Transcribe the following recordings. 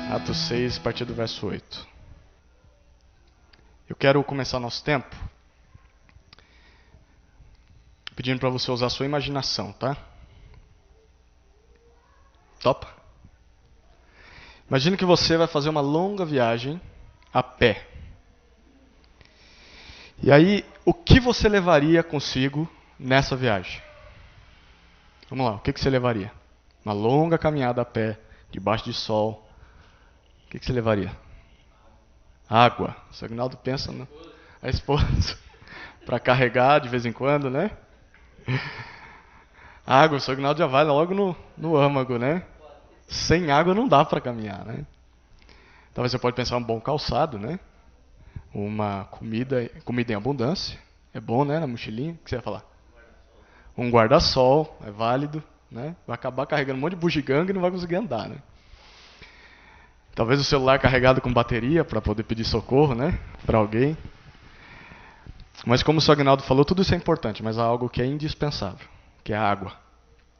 Atos 6, a partir do verso 8. Eu quero começar nosso tempo pedindo para você usar a sua imaginação, tá? Topa? Imagine que você vai fazer uma longa viagem a pé. E aí, o que você levaria consigo nessa viagem? Vamos lá, o que você levaria? Uma longa caminhada a pé, debaixo de sol. O que você levaria? Água. O Agnaldo pensa na esposa. Para carregar de vez em quando, né? Água, o Agnaldo já vai logo no âmago, né? Sem água não dá para caminhar, né? Talvez você pode pensar um bom calçado, né? Uma comida em abundância. É bom, né? Na mochilinha. O que você vai falar? Um guarda-sol, é válido, né? Vai acabar carregando um monte de bugiganga e não vai conseguir andar, né? Talvez o celular carregado com bateria para poder pedir socorro, né? Para alguém. Mas como o Agnaldo falou, tudo isso é importante, mas há algo que é indispensável, que é a água.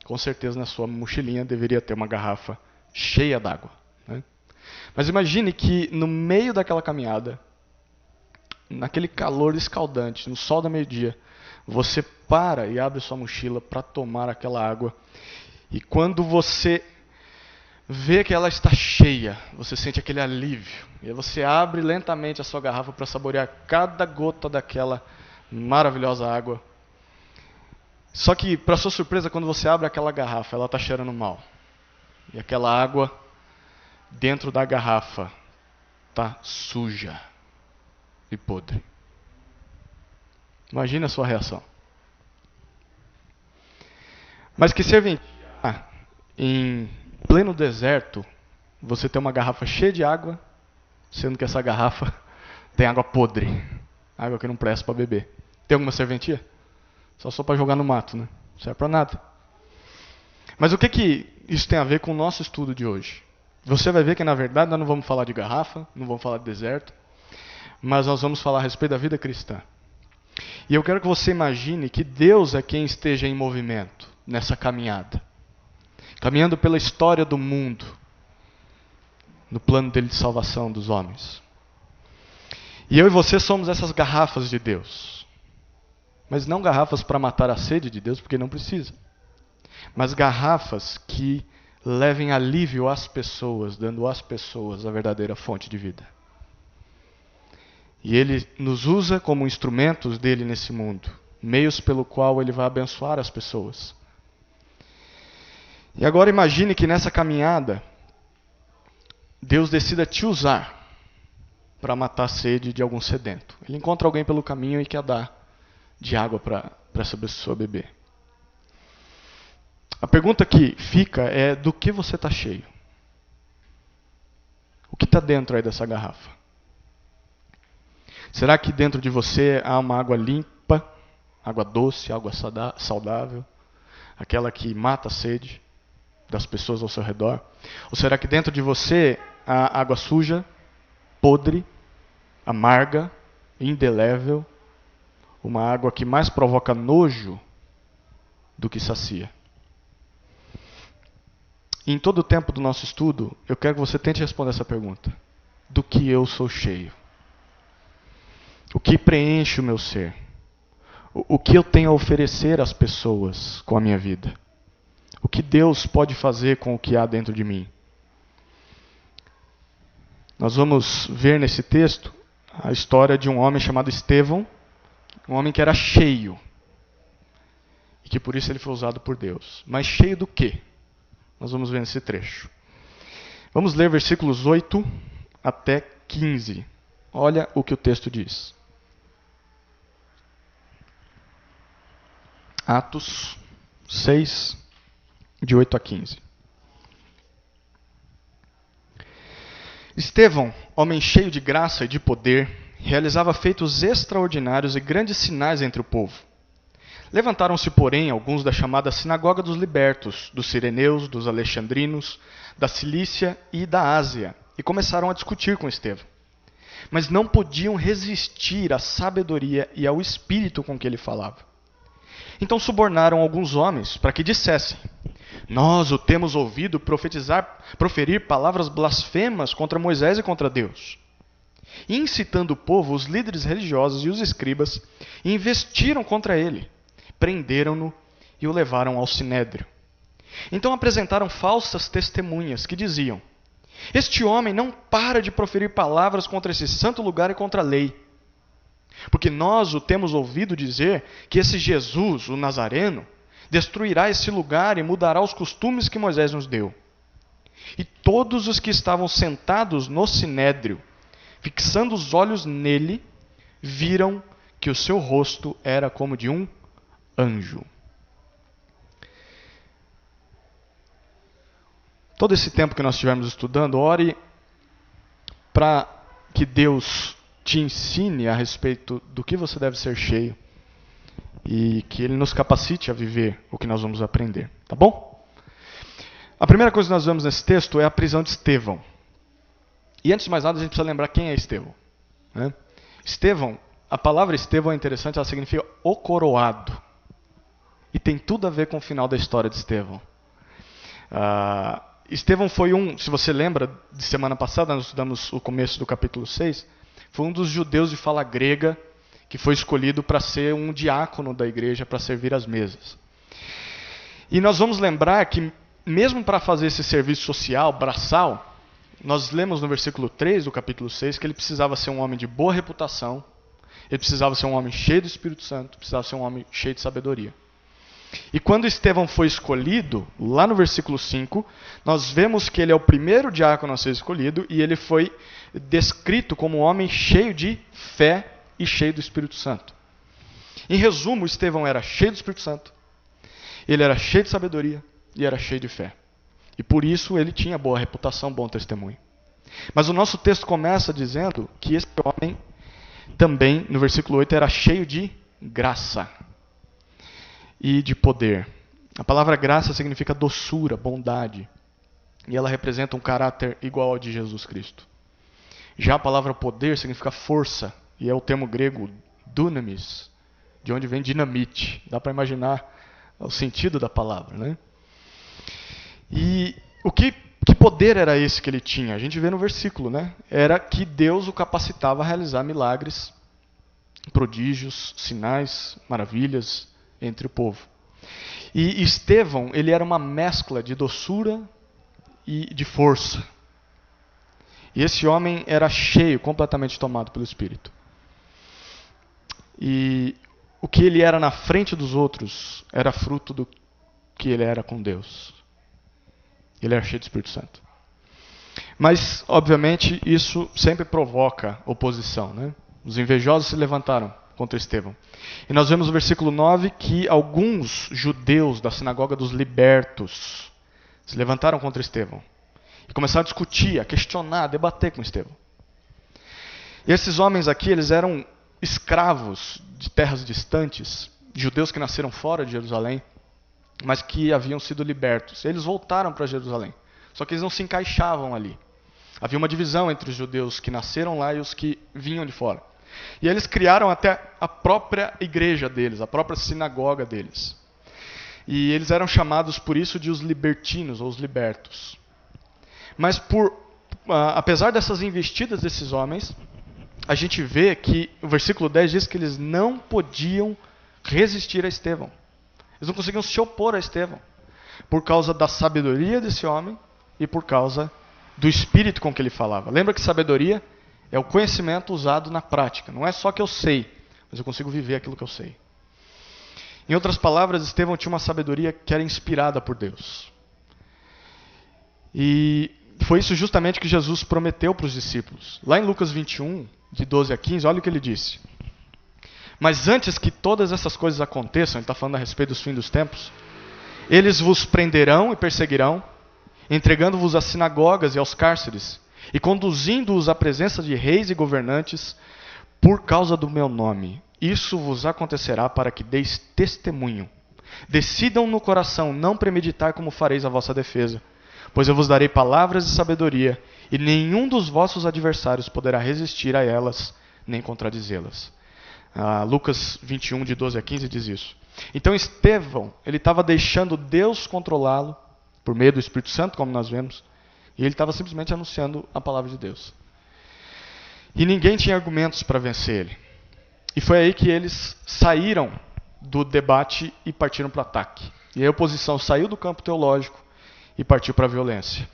Com certeza na sua mochilinha deveria ter uma garrafa cheia d'água, né? Mas imagine que no meio daquela caminhada, naquele calor escaldante, no sol da meio-dia, você para e abre sua mochila para tomar aquela água. E quando você vê que ela está cheia, você sente aquele alívio. E aí você abre lentamente a sua garrafa para saborear cada gota daquela maravilhosa água. Só que, para sua surpresa, quando você abre aquela garrafa, ela está cheirando mal. E aquela água dentro da garrafa está suja e podre. Imagina a sua reação. Mas que serventia em pleno deserto, você tem uma garrafa cheia de água, sendo que essa garrafa tem água podre, água que não presta para beber. Tem alguma serventia? Só para jogar no mato, né? Não serve para nada. Mas o que isso tem a ver com o nosso estudo de hoje? Você vai ver que, na verdade, nós não vamos falar de garrafa, não vamos falar de deserto, mas nós vamos falar a respeito da vida cristã. E eu quero que você imagine que Deus é quem esteja em movimento nessa caminhada. Caminhando pela história do mundo, no plano dele de salvação dos homens. E eu e você somos essas garrafas de Deus. Mas não garrafas para matar a sede de Deus, porque não precisa. Mas garrafas que levem alívio às pessoas, dando às pessoas a verdadeira fonte de vida. E Ele nos usa como instrumentos dele nesse mundo, meios pelo qual Ele vai abençoar as pessoas. E agora imagine que nessa caminhada, Deus decida te usar para matar a sede de algum sedento. Ele encontra alguém pelo caminho e quer dar de água para essa pessoa beber. A pergunta que fica é: do que você está cheio? O que está dentro aí dessa garrafa? Será que dentro de você há uma água limpa, água doce, água saudável, aquela que mata a sede das pessoas ao seu redor? Ou será que dentro de você há água suja, podre, amarga, indelével, uma água que mais provoca nojo do que sacia? E em todo o tempo do nosso estudo, eu quero que você tente responder essa pergunta: do que eu sou cheio? O que preenche o meu ser? O que eu tenho a oferecer às pessoas com a minha vida? O que Deus pode fazer com o que há dentro de mim? Nós vamos ver nesse texto a história de um homem chamado Estevão, um homem que era cheio, e que por isso ele foi usado por Deus. Mas cheio do quê? Nós vamos ver nesse trecho. Vamos ler versículos 8 até 15. Olha o que o texto diz. Atos 6, de 8 a 15. Estevão, homem cheio de graça e de poder, realizava feitos extraordinários e grandes sinais entre o povo. Levantaram-se, porém, alguns da chamada Sinagoga dos Libertos, dos Cireneus, dos Alexandrinos, da Cilícia e da Ásia, e começaram a discutir com Estevão. Mas não podiam resistir à sabedoria e ao espírito com que ele falava. Então subornaram alguns homens para que dissessem: Nós o temos ouvido proferir palavras blasfemas contra Moisés e contra Deus. Incitando o povo, os líderes religiosos e os escribas investiram contra ele, prenderam-no e o levaram ao sinédrio. Então apresentaram falsas testemunhas que diziam: este homem não para de proferir palavras contra esse santo lugar e contra a lei. Porque nós o temos ouvido dizer que esse Jesus, o Nazareno, destruirá esse lugar e mudará os costumes que Moisés nos deu. E todos os que estavam sentados no sinédrio, fixando os olhos nele, viram que o seu rosto era como de um anjo. Todo esse tempo que nós estivemos estudando, ore para que Deus te ensine a respeito do que você deve ser cheio e que Ele nos capacite a viver o que nós vamos aprender, tá bom? A primeira coisa que nós vemos nesse texto é a prisão de Estevão. E antes de mais nada, a gente precisa lembrar quem é Estevão, né? Estevão, a palavra Estevão é interessante, ela significa o coroado. E tem tudo a ver com o final da história de Estevão. Estevão foi se você lembra, de semana passada, nós estudamos o começo do capítulo 6, foi um dos judeus de fala grega que foi escolhido para ser um diácono da igreja, para servir às mesas. E nós vamos lembrar que, mesmo para fazer esse serviço social, braçal, nós lemos no versículo 3 do capítulo 6 que ele precisava ser um homem de boa reputação, ele precisava ser um homem cheio do Espírito Santo, precisava ser um homem cheio de sabedoria. E quando Estevão foi escolhido, lá no versículo 5, nós vemos que ele é o primeiro diácono a ser escolhido e ele foi descrito como um homem cheio de fé e cheio do Espírito Santo. Em resumo, Estevão era cheio do Espírito Santo, ele era cheio de sabedoria e era cheio de fé. E por isso ele tinha boa reputação, bom testemunho. Mas o nosso texto começa dizendo que esse homem também, no versículo 8, era cheio de graça e de poder. A palavra graça significa doçura, bondade. E ela representa um caráter igual ao de Jesus Cristo. Já a palavra poder significa força. E é o termo grego dunamis, de onde vem dinamite. Dá para imaginar o sentido da palavra, né? E que poder era esse que ele tinha? A gente vê no versículo, né? Era que Deus o capacitava a realizar milagres, prodígios, sinais, maravilhas entre o povo. E Estevão, ele era uma mescla de doçura e de força. E esse homem era cheio, completamente tomado pelo Espírito. E o que ele era na frente dos outros era fruto do que ele era com Deus. Ele era cheio do Espírito Santo. Mas, obviamente, isso sempre provoca oposição, né? Os invejosos se levantaram contra Estevão. E nós vemos no versículo 9 que alguns judeus da sinagoga dos libertos se levantaram contra Estevão. E começaram a discutir, a questionar, a debater com Estevão. E esses homens aqui, eles eram escravos de terras distantes, judeus que nasceram fora de Jerusalém, mas que haviam sido libertos. Eles voltaram para Jerusalém, só que eles não se encaixavam ali. Havia uma divisão entre os judeus que nasceram lá e os que vinham de fora. E eles criaram até a própria igreja deles, a própria sinagoga deles. E eles eram chamados por isso de os libertinos, ou os libertos. Mas apesar dessas investidas desses homens, a gente vê que o versículo 10 diz que eles não podiam resistir a Estevão. Eles não conseguiam se opor a Estevão, por causa da sabedoria desse homem e por causa do espírito com que ele falava. Lembra que sabedoria é o conhecimento usado na prática. Não é só que eu sei, mas eu consigo viver aquilo que eu sei. Em outras palavras, Estevão tinha uma sabedoria que era inspirada por Deus. E foi isso justamente que Jesus prometeu para os discípulos. Lá em Lucas 21, de 12 a 15, olha o que ele disse. Mas antes que todas essas coisas aconteçam, ele está falando a respeito dos fins dos tempos, eles vos prenderão e perseguirão, entregando-vos às sinagogas e aos cárceres, e conduzindo-os à presença de reis e governantes, por causa do meu nome. Isso vos acontecerá para que deis testemunho. Decidam no coração não premeditar como fareis a vossa defesa, pois eu vos darei palavras de sabedoria, e nenhum dos vossos adversários poderá resistir a elas, nem contradizê-las. Lucas 21, de 12 a 15 diz isso. Então Estevão, ele estava deixando Deus controlá-lo, por meio do Espírito Santo, como nós vemos, e ele estava simplesmente anunciando a palavra de Deus. E ninguém tinha argumentos para vencer ele. E foi aí que eles saíram do debate e partiram para o ataque. E a oposição saiu do campo teológico e partiu para a violência.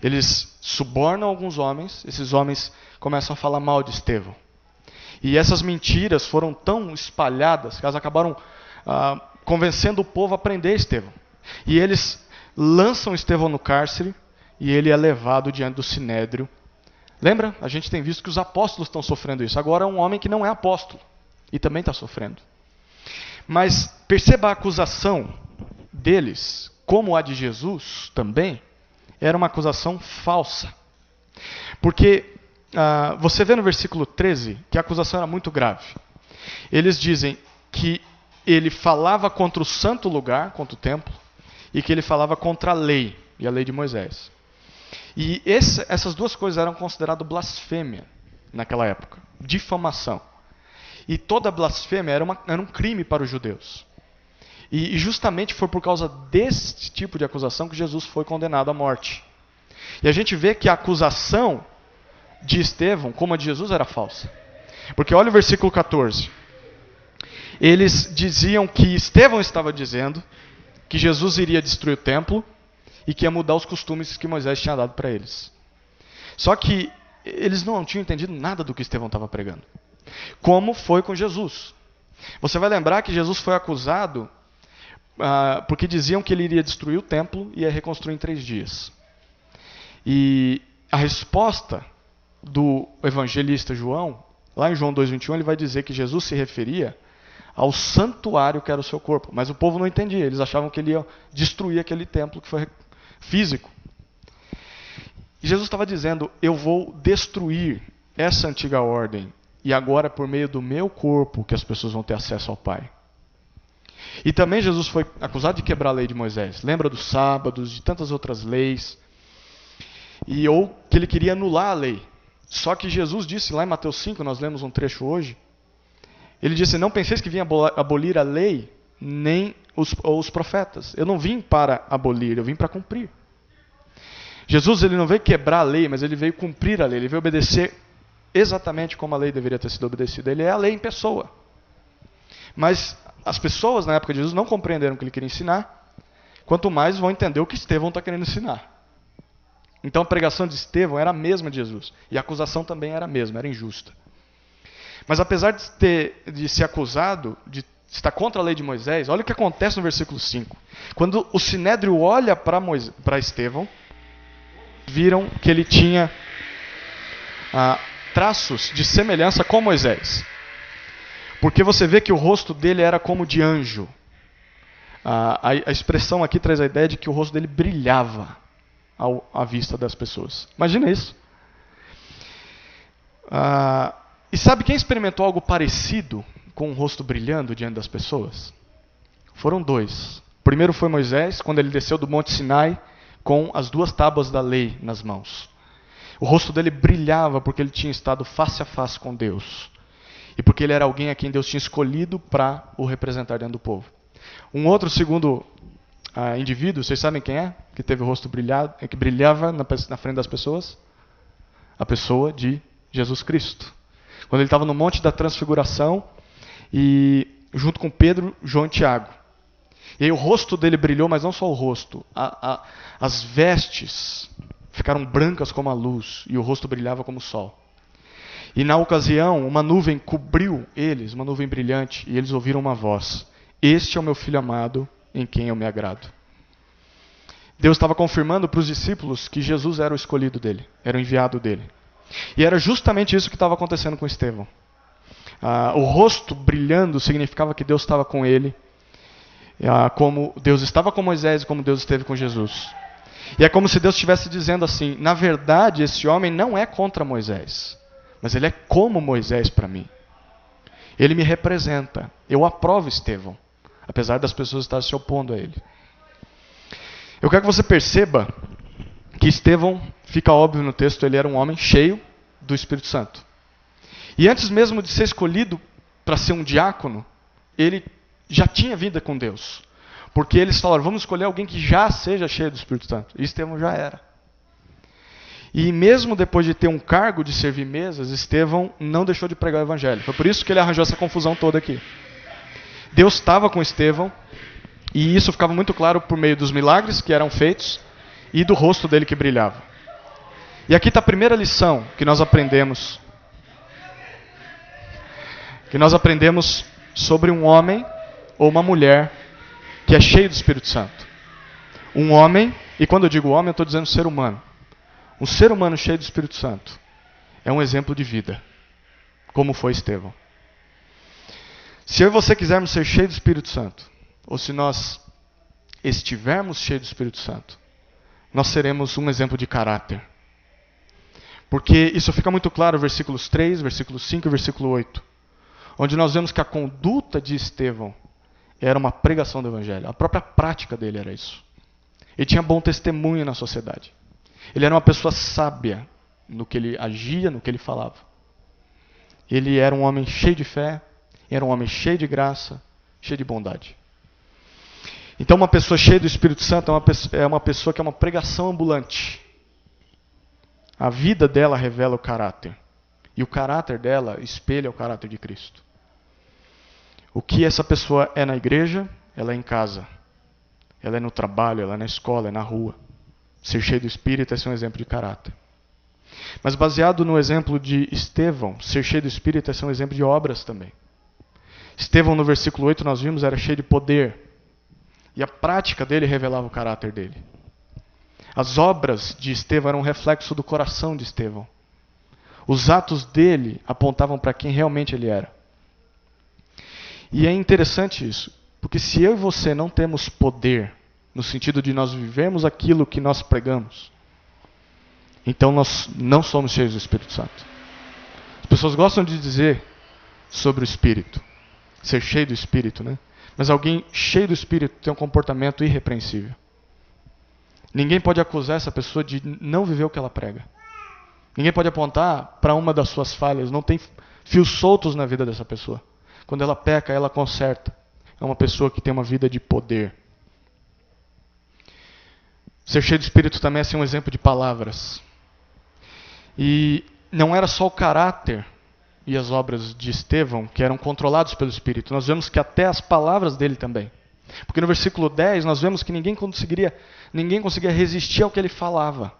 Eles subornam alguns homens, esses homens começam a falar mal de Estevão. E essas mentiras foram tão espalhadas que elas acabaram convencendo o povo a prender Estevão. E eles lançam Estevão no cárcere e ele é levado diante do sinédrio. Lembra? A gente tem visto que os apóstolos estão sofrendo isso. Agora um homem que não é apóstolo e também está sofrendo. Mas perceba a acusação deles, como a de Jesus também, era uma acusação falsa. Porque você vê no versículo 13 que a acusação era muito grave. Eles dizem que ele falava contra o santo lugar, contra o templo, e que ele falava contra a lei, e a lei de Moisés. E essas duas coisas eram consideradas blasfêmia naquela época, difamação. E toda blasfêmia era um crime para os judeus. E justamente foi por causa desse tipo de acusação que Jesus foi condenado à morte. E a gente vê que a acusação de Estevão, como a de Jesus, era falsa. Porque olha o versículo 14. Eles diziam que Estevão estava dizendo que Jesus iria destruir o templo e que ia mudar os costumes que Moisés tinha dado para eles. Só que eles não tinham entendido nada do que Estevão estava pregando. Como foi com Jesus. Você vai lembrar que Jesus foi acusado porque diziam que ele iria destruir o templo e ia reconstruir em 3 dias. E a resposta do evangelista João, lá em João 2,21, ele vai dizer que Jesus se referia ao santuário que era o seu corpo. Mas o povo não entendia, eles achavam que ele ia destruir aquele templo que foi físico. E Jesus estava dizendo, eu vou destruir essa antiga ordem, e agora é por meio do meu corpo que as pessoas vão ter acesso ao Pai. E também Jesus foi acusado de quebrar a lei de Moisés. Lembra dos sábados, de tantas outras leis. Ou que ele queria anular a lei. Só que Jesus disse lá em Mateus 5, nós lemos um trecho hoje, ele disse, não penseis que vim abolir a lei, nem os profetas. Eu não vim para abolir, eu vim para cumprir. Jesus ele não veio quebrar a lei, mas ele veio cumprir a lei. Ele veio obedecer exatamente como a lei deveria ter sido obedecida. Ele é a lei em pessoa. Mas as pessoas na época de Jesus não compreenderam o que ele queria ensinar, quanto mais vão entender o que Estevão está querendo ensinar. Então a pregação de Estevão era a mesma de Jesus. E a acusação também era a mesma, era injusta. Mas apesar de ser acusado, de estar contra a lei de Moisés, olha o que acontece no versículo 5. Quando o sinédrio olha para Estevão, viram que ele tinha traços de semelhança com Moisés. Porque você vê que o rosto dele era como de anjo. A expressão aqui traz a ideia de que o rosto dele brilhava à vista das pessoas. Imagina isso. E sabe quem experimentou algo parecido com o rosto brilhando diante das pessoas? Foram 2. O primeiro foi Moisés, quando ele desceu do Monte Sinai com as 2 tábuas da lei nas mãos. O rosto dele brilhava porque ele tinha estado face a face com Deus. E porque ele era alguém a quem Deus tinha escolhido para o representar dentro do povo. Um outro segundo indivíduo, vocês sabem quem é? Que teve o rosto que brilhava na frente das pessoas? A pessoa de Jesus Cristo. Quando ele estava no Monte da Transfiguração, e junto com Pedro, João e Tiago. E aí o rosto dele brilhou, mas não só o rosto. As vestes ficaram brancas como a luz, e o rosto brilhava como o sol. E na ocasião, uma nuvem cobriu eles, uma nuvem brilhante, e eles ouviram uma voz. Este é o meu filho amado, em quem eu me agrado. Deus estava confirmando para os discípulos que Jesus era o escolhido dele, era o enviado dele. E era justamente isso que estava acontecendo com Estevão. O rosto brilhando significava que Deus estava com ele, como Deus estava com Moisés e como Deus esteve com Jesus. E é como se Deus estivesse dizendo assim, na verdade esse homem não é contra Moisés, mas ele é como Moisés para mim. Ele me representa. Eu aprovo Estevão, apesar das pessoas estarem se opondo a ele. Eu quero que você perceba que Estevão, fica óbvio no texto, ele era um homem cheio do Espírito Santo. E antes mesmo de ser escolhido para ser um diácono, ele já tinha vida com Deus. Porque eles falaram, vamos escolher alguém que já seja cheio do Espírito Santo. E Estevão já era. E mesmo depois de ter um cargo de servir mesas, Estevão não deixou de pregar o evangelho. Foi por isso que ele arranjou essa confusão toda aqui. Deus estava com Estevão, e isso ficava muito claro por meio dos milagres que eram feitos e do rosto dele que brilhava. E aqui está a primeira lição que nós aprendemos. Que nós aprendemos sobre um homem ou uma mulher que é cheio do Espírito Santo. Um homem, e quando eu digo homem, eu estou dizendo ser humano. Um ser humano cheio do Espírito Santo é um exemplo de vida, como foi Estevão. Se eu e você quisermos ser cheios do Espírito Santo, ou se nós estivermos cheios do Espírito Santo, nós seremos um exemplo de caráter. Porque isso fica muito claro no versículos 3, versículo 5 e versículo 8, onde nós vemos que a conduta de Estevão era uma pregação do Evangelho. A própria prática dele era isso. Ele tinha bom testemunho na sociedade. Ele era uma pessoa sábia no que ele agia, no que ele falava. Ele era um homem cheio de fé, era um homem cheio de graça, cheio de bondade. Então uma pessoa cheia do Espírito Santo é uma pessoa que é uma pregação ambulante. A vida dela revela o caráter. E o caráter dela espelha o caráter de Cristo. O que essa pessoa é na igreja, ela é em casa. Ela é no trabalho, ela é na escola, é na rua. Ser cheio do Espírito é ser um exemplo de caráter. Mas baseado no exemplo de Estevão, ser cheio do Espírito é ser um exemplo de obras também. Estevão, no versículo 8, nós vimos, era cheio de poder. E a prática dele revelava o caráter dele. As obras de Estevão eram um reflexo do coração de Estevão. Os atos dele apontavam para quem realmente ele era. E é interessante isso, porque se eu e você não temos poder, no sentido de nós vivermos aquilo que nós pregamos, então nós não somos cheios do Espírito Santo. As pessoas gostam de dizer sobre o Espírito, ser cheio do Espírito, né? Mas alguém cheio do Espírito tem um comportamento irrepreensível. Ninguém pode acusar essa pessoa de não viver o que ela prega. Ninguém pode apontar para uma das suas falhas. Não tem fios soltos na vida dessa pessoa. Quando ela peca, ela conserta. É uma pessoa que tem uma vida de poder. Ser cheio do Espírito também é ser um exemplo de palavras. E não era só o caráter e as obras de Estevão que eram controlados pelo Espírito. Nós vemos que até as palavras dele também. Porque no versículo 10 nós vemos que ninguém conseguia resistir ao que ele falava.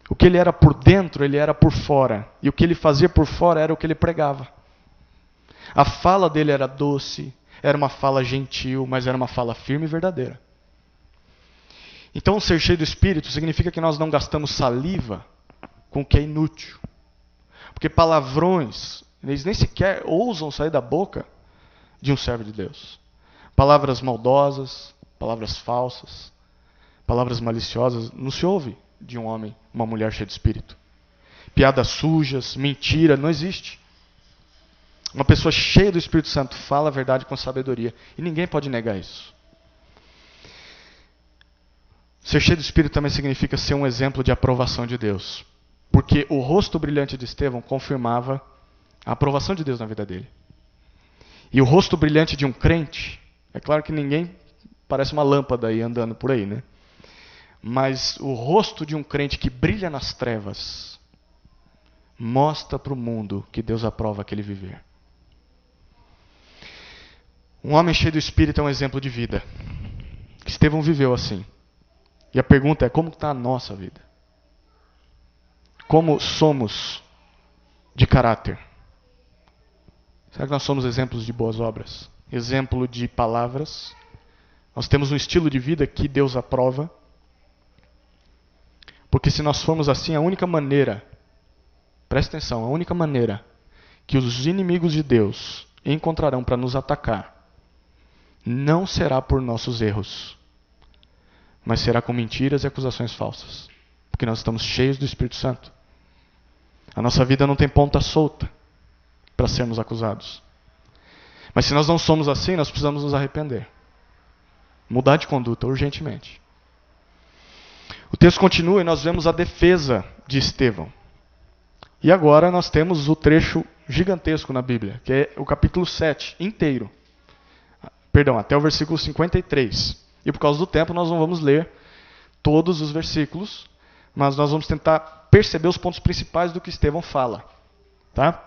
O que ele era por dentro, ele era por fora. E o que ele fazia por fora era o que ele pregava. A fala dele era doce, era uma fala gentil, mas era uma fala firme e verdadeira. Então, ser cheio do Espírito significa que nós não gastamos saliva com o que é inútil. Porque palavrões, eles nem sequer ousam sair da boca de um servo de Deus. Palavras maldosas, palavras falsas, palavras maliciosas, não se ouve de um homem, uma mulher cheia de Espírito. Piadas sujas, mentira, não existe. Uma pessoa cheia do Espírito Santo fala a verdade com sabedoria. E ninguém pode negar isso. Ser cheio do Espírito também significa ser um exemplo de aprovação de Deus. Porque o rosto brilhante de Estevão confirmava a aprovação de Deus na vida dele. E o rosto brilhante de um crente, é claro que ninguém parece uma lâmpada aí andando por aí, né? Mas o rosto de um crente que brilha nas trevas mostra para o mundo que Deus aprova aquele viver. Um homem cheio do Espírito é um exemplo de vida. Estevão viveu assim. E a pergunta é, como está a nossa vida? Como somos de caráter? Será que nós somos exemplos de boas obras? Exemplo de palavras? Nós temos um estilo de vida que Deus aprova? Porque se nós formos assim, a única maneira, presta atenção, a única maneira que os inimigos de Deus encontrarão para nos atacar não será por nossos erros, mas será com mentiras e acusações falsas. Porque nós estamos cheios do Espírito Santo. A nossa vida não tem ponta solta para sermos acusados. Mas se nós não somos assim, nós precisamos nos arrepender. Mudar de conduta urgentemente. O texto continua e nós vemos a defesa de Estevão. E agora nós temos o trecho gigantesco na Bíblia, que é o capítulo 7 inteiro. Perdão, até o versículo 53. E por causa do tempo nós não vamos ler todos os versículos, mas nós vamos tentar perceber os pontos principais do que Estevão fala. Tá?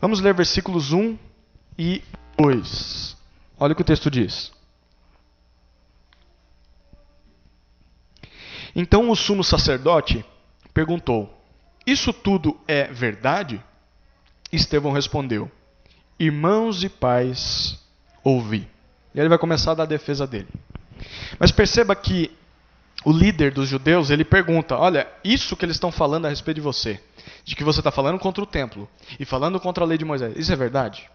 Vamos ler versículos 1 e 2. Olha o que o texto diz. Então o sumo sacerdote perguntou: isso tudo é verdade? Estevão respondeu: irmãos e pais, ouvi. E ele vai começar a dar a defesa dele. Mas perceba que o líder dos judeus, ele pergunta: olha, isso que eles estão falando a respeito de você, de que você está falando contra o templo e falando contra a lei de Moisés, isso é verdade?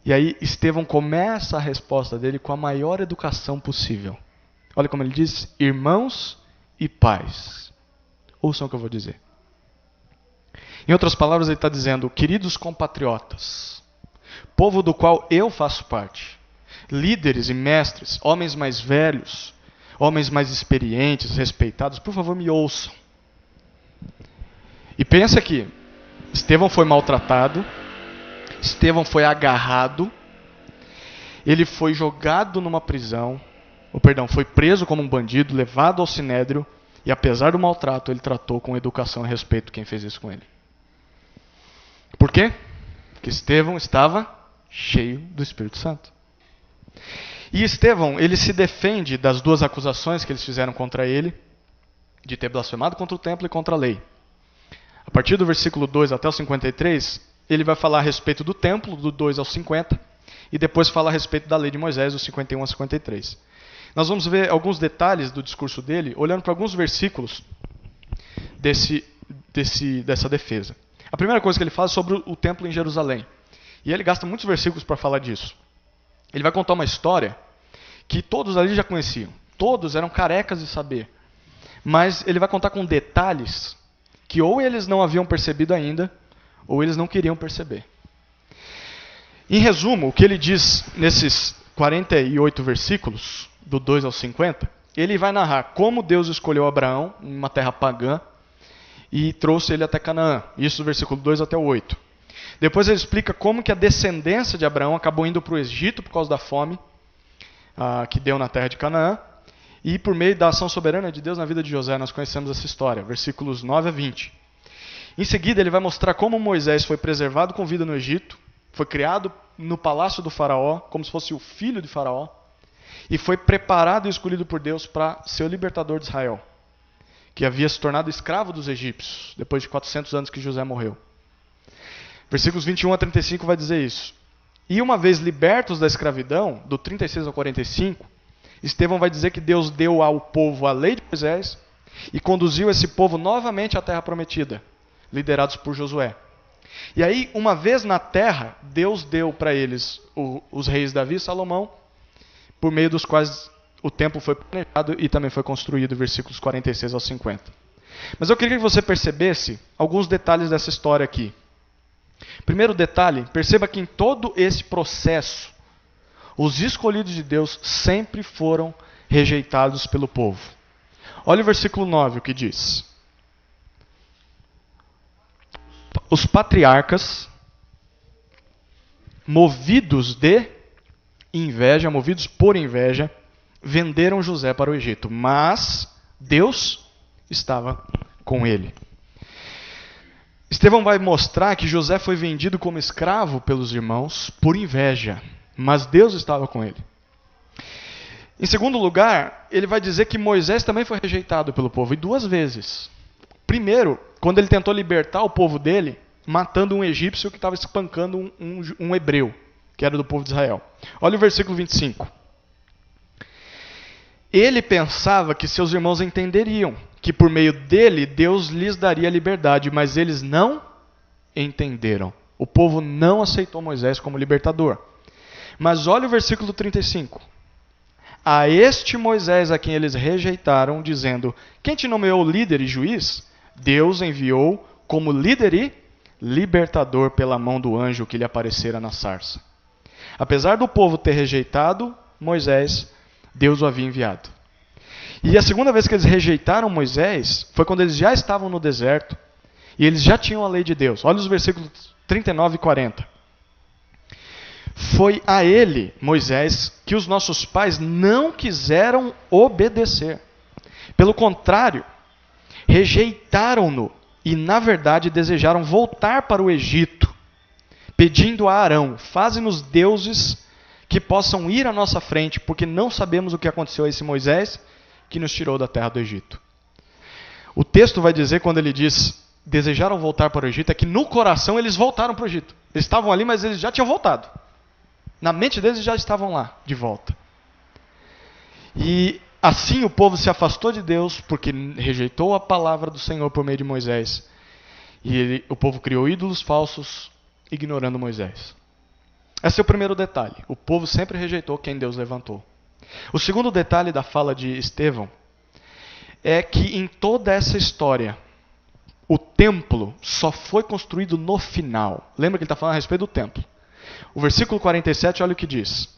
E aí Estevão começa a resposta dele com a maior educação possível. Olha como ele diz: irmãos e pais. Ouçam o que eu vou dizer. Em outras palavras, ele está dizendo: queridos compatriotas, povo do qual eu faço parte, líderes e mestres, homens mais velhos, homens mais experientes, respeitados, por favor me ouçam. E pensa aqui, Estevão foi maltratado, Estevão foi agarrado, ele foi jogado numa prisão, foi preso como um bandido, levado ao sinédrio, e apesar do maltrato, ele tratou com educação e respeito quem fez isso com ele. Por quê? Porque Estevão estava cheio do Espírito Santo. E Estevão, ele se defende das duas acusações que eles fizeram contra ele, de ter blasfemado contra o templo e contra a lei. A partir do versículo 2 até o 53, ele vai falar a respeito do templo, do 2 ao 50, e depois fala a respeito da lei de Moisés, do 51 ao 53. Nós vamos ver alguns detalhes do discurso dele, olhando para alguns versículos dessa defesa. A primeira coisa que ele fala é sobre o templo em Jerusalém. E ele gasta muitos versículos para falar disso. Ele vai contar uma história que todos ali já conheciam. Todos eram carecas de saber. Mas ele vai contar com detalhes que ou eles não haviam percebido ainda, ou eles não queriam perceber. Em resumo, o que ele diz nesses 48 versículos, do 2 ao 50, ele vai narrar como Deus escolheu Abraão, em uma terra pagã, e trouxe ele até Canaã. Isso do versículo 2 até o 8. Depois ele explica como que a descendência de Abraão acabou indo para o Egito por causa da fome que deu na terra de Canaã. E por meio da ação soberana de Deus na vida de José, nós conhecemos essa história, versículos 9 a 20. Em seguida, ele vai mostrar como Moisés foi preservado com vida no Egito, foi criado no palácio do faraó, como se fosse o filho de faraó, e foi preparado e escolhido por Deus para ser o libertador de Israel, que havia se tornado escravo dos egípcios, depois de 400 anos que José morreu. Versículos 21 a 35 vai dizer isso. E uma vez libertos da escravidão, do 36 ao 45, Estevão vai dizer que Deus deu ao povo a lei de Moisés e conduziu esse povo novamente à terra prometida, liderados por Josué. E aí, uma vez na terra, Deus deu para eles os reis Davi e Salomão, por meio dos quais o templo foi planejado e também foi construído, versículos 46 ao 50. Mas eu queria que você percebesse alguns detalhes dessa história aqui. Primeiro detalhe, perceba que em todo esse processo, os escolhidos de Deus sempre foram rejeitados pelo povo. Olha o versículo 9, o que diz. Os patriarcas, movidos por inveja, venderam José para o Egito, mas Deus estava com ele. Estevão vai mostrar que José foi vendido como escravo pelos irmãos por inveja, mas Deus estava com ele. Em segundo lugar, ele vai dizer que Moisés também foi rejeitado pelo povo, e 2 vezes. Primeiro, quando ele tentou libertar o povo dele, matando um egípcio que estava espancando um hebreu, que era do povo de Israel. Olha o versículo 25. Ele pensava que seus irmãos entenderiam que por meio dele Deus lhes daria liberdade, mas eles não entenderam. O povo não aceitou Moisés como libertador. Mas olha o versículo 35. A este Moisés a quem eles rejeitaram, dizendo: quem te nomeou líder e juiz? Deus enviou como líder e libertador pela mão do anjo que lhe aparecera na sarça. Apesar do povo ter rejeitado Moisés, Deus o havia enviado. E a segunda vez que eles rejeitaram Moisés foi quando eles já estavam no deserto E eles já tinham a lei de Deus. Olha os versículos 39 e 40. Foi a ele, Moisés, que os nossos pais não quiseram obedecer. Pelo contrário, rejeitaram-no e, na verdade, desejaram voltar para o Egito, pedindo a Arão: faze-nos deuses que possam ir à nossa frente, porque não sabemos o que aconteceu a esse Moisés que nos tirou da terra do Egito. O texto vai dizer, quando ele diz desejaram voltar para o Egito, é que no coração eles voltaram para o Egito. Eles estavam ali, mas eles já tinham voltado. Na mente deles já estavam lá, de volta. E assim o povo se afastou de Deus, porque rejeitou a palavra do Senhor por meio de Moisés. E o povo criou ídolos falsos, ignorando Moisés. Esse é o primeiro detalhe. O povo sempre rejeitou quem Deus levantou. O segundo detalhe da fala de Estevão é que em toda essa história, o templo só foi construído no final. Lembra que ele está falando a respeito do templo. O versículo 47, olha o que diz.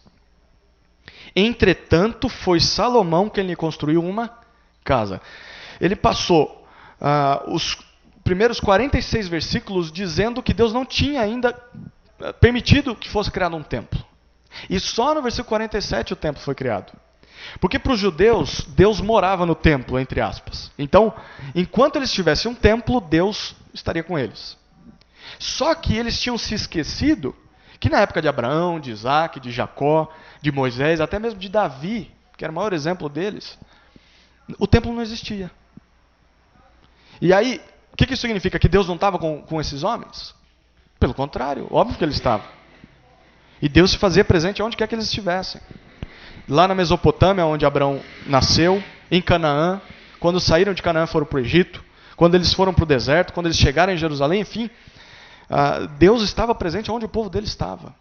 Entretanto, foi Salomão quem lhe construiu uma casa. Ele passou os primeiros 46 versículos dizendo que Deus não tinha ainda permitido que fosse criado um templo. E só no versículo 47 o templo foi criado. Porque para os judeus, Deus morava no templo, entre aspas. Então, enquanto eles tivessem um templo, Deus estaria com eles. Só que eles tinham se esquecido que na época de Abraão, de Isaac, de Jacó, de Moisés, até mesmo de Davi, que era o maior exemplo deles, o templo não existia. E aí, o que isso significa? Que Deus não estava com esses homens? Pelo contrário, óbvio que ele estava. E Deus se fazia presente onde quer que eles estivessem. Lá na Mesopotâmia, onde Abraão nasceu, em Canaã, quando saíram de Canaã foram para o Egito, quando eles foram para o deserto, quando eles chegaram em Jerusalém, enfim, Deus estava presente onde o povo dele estava.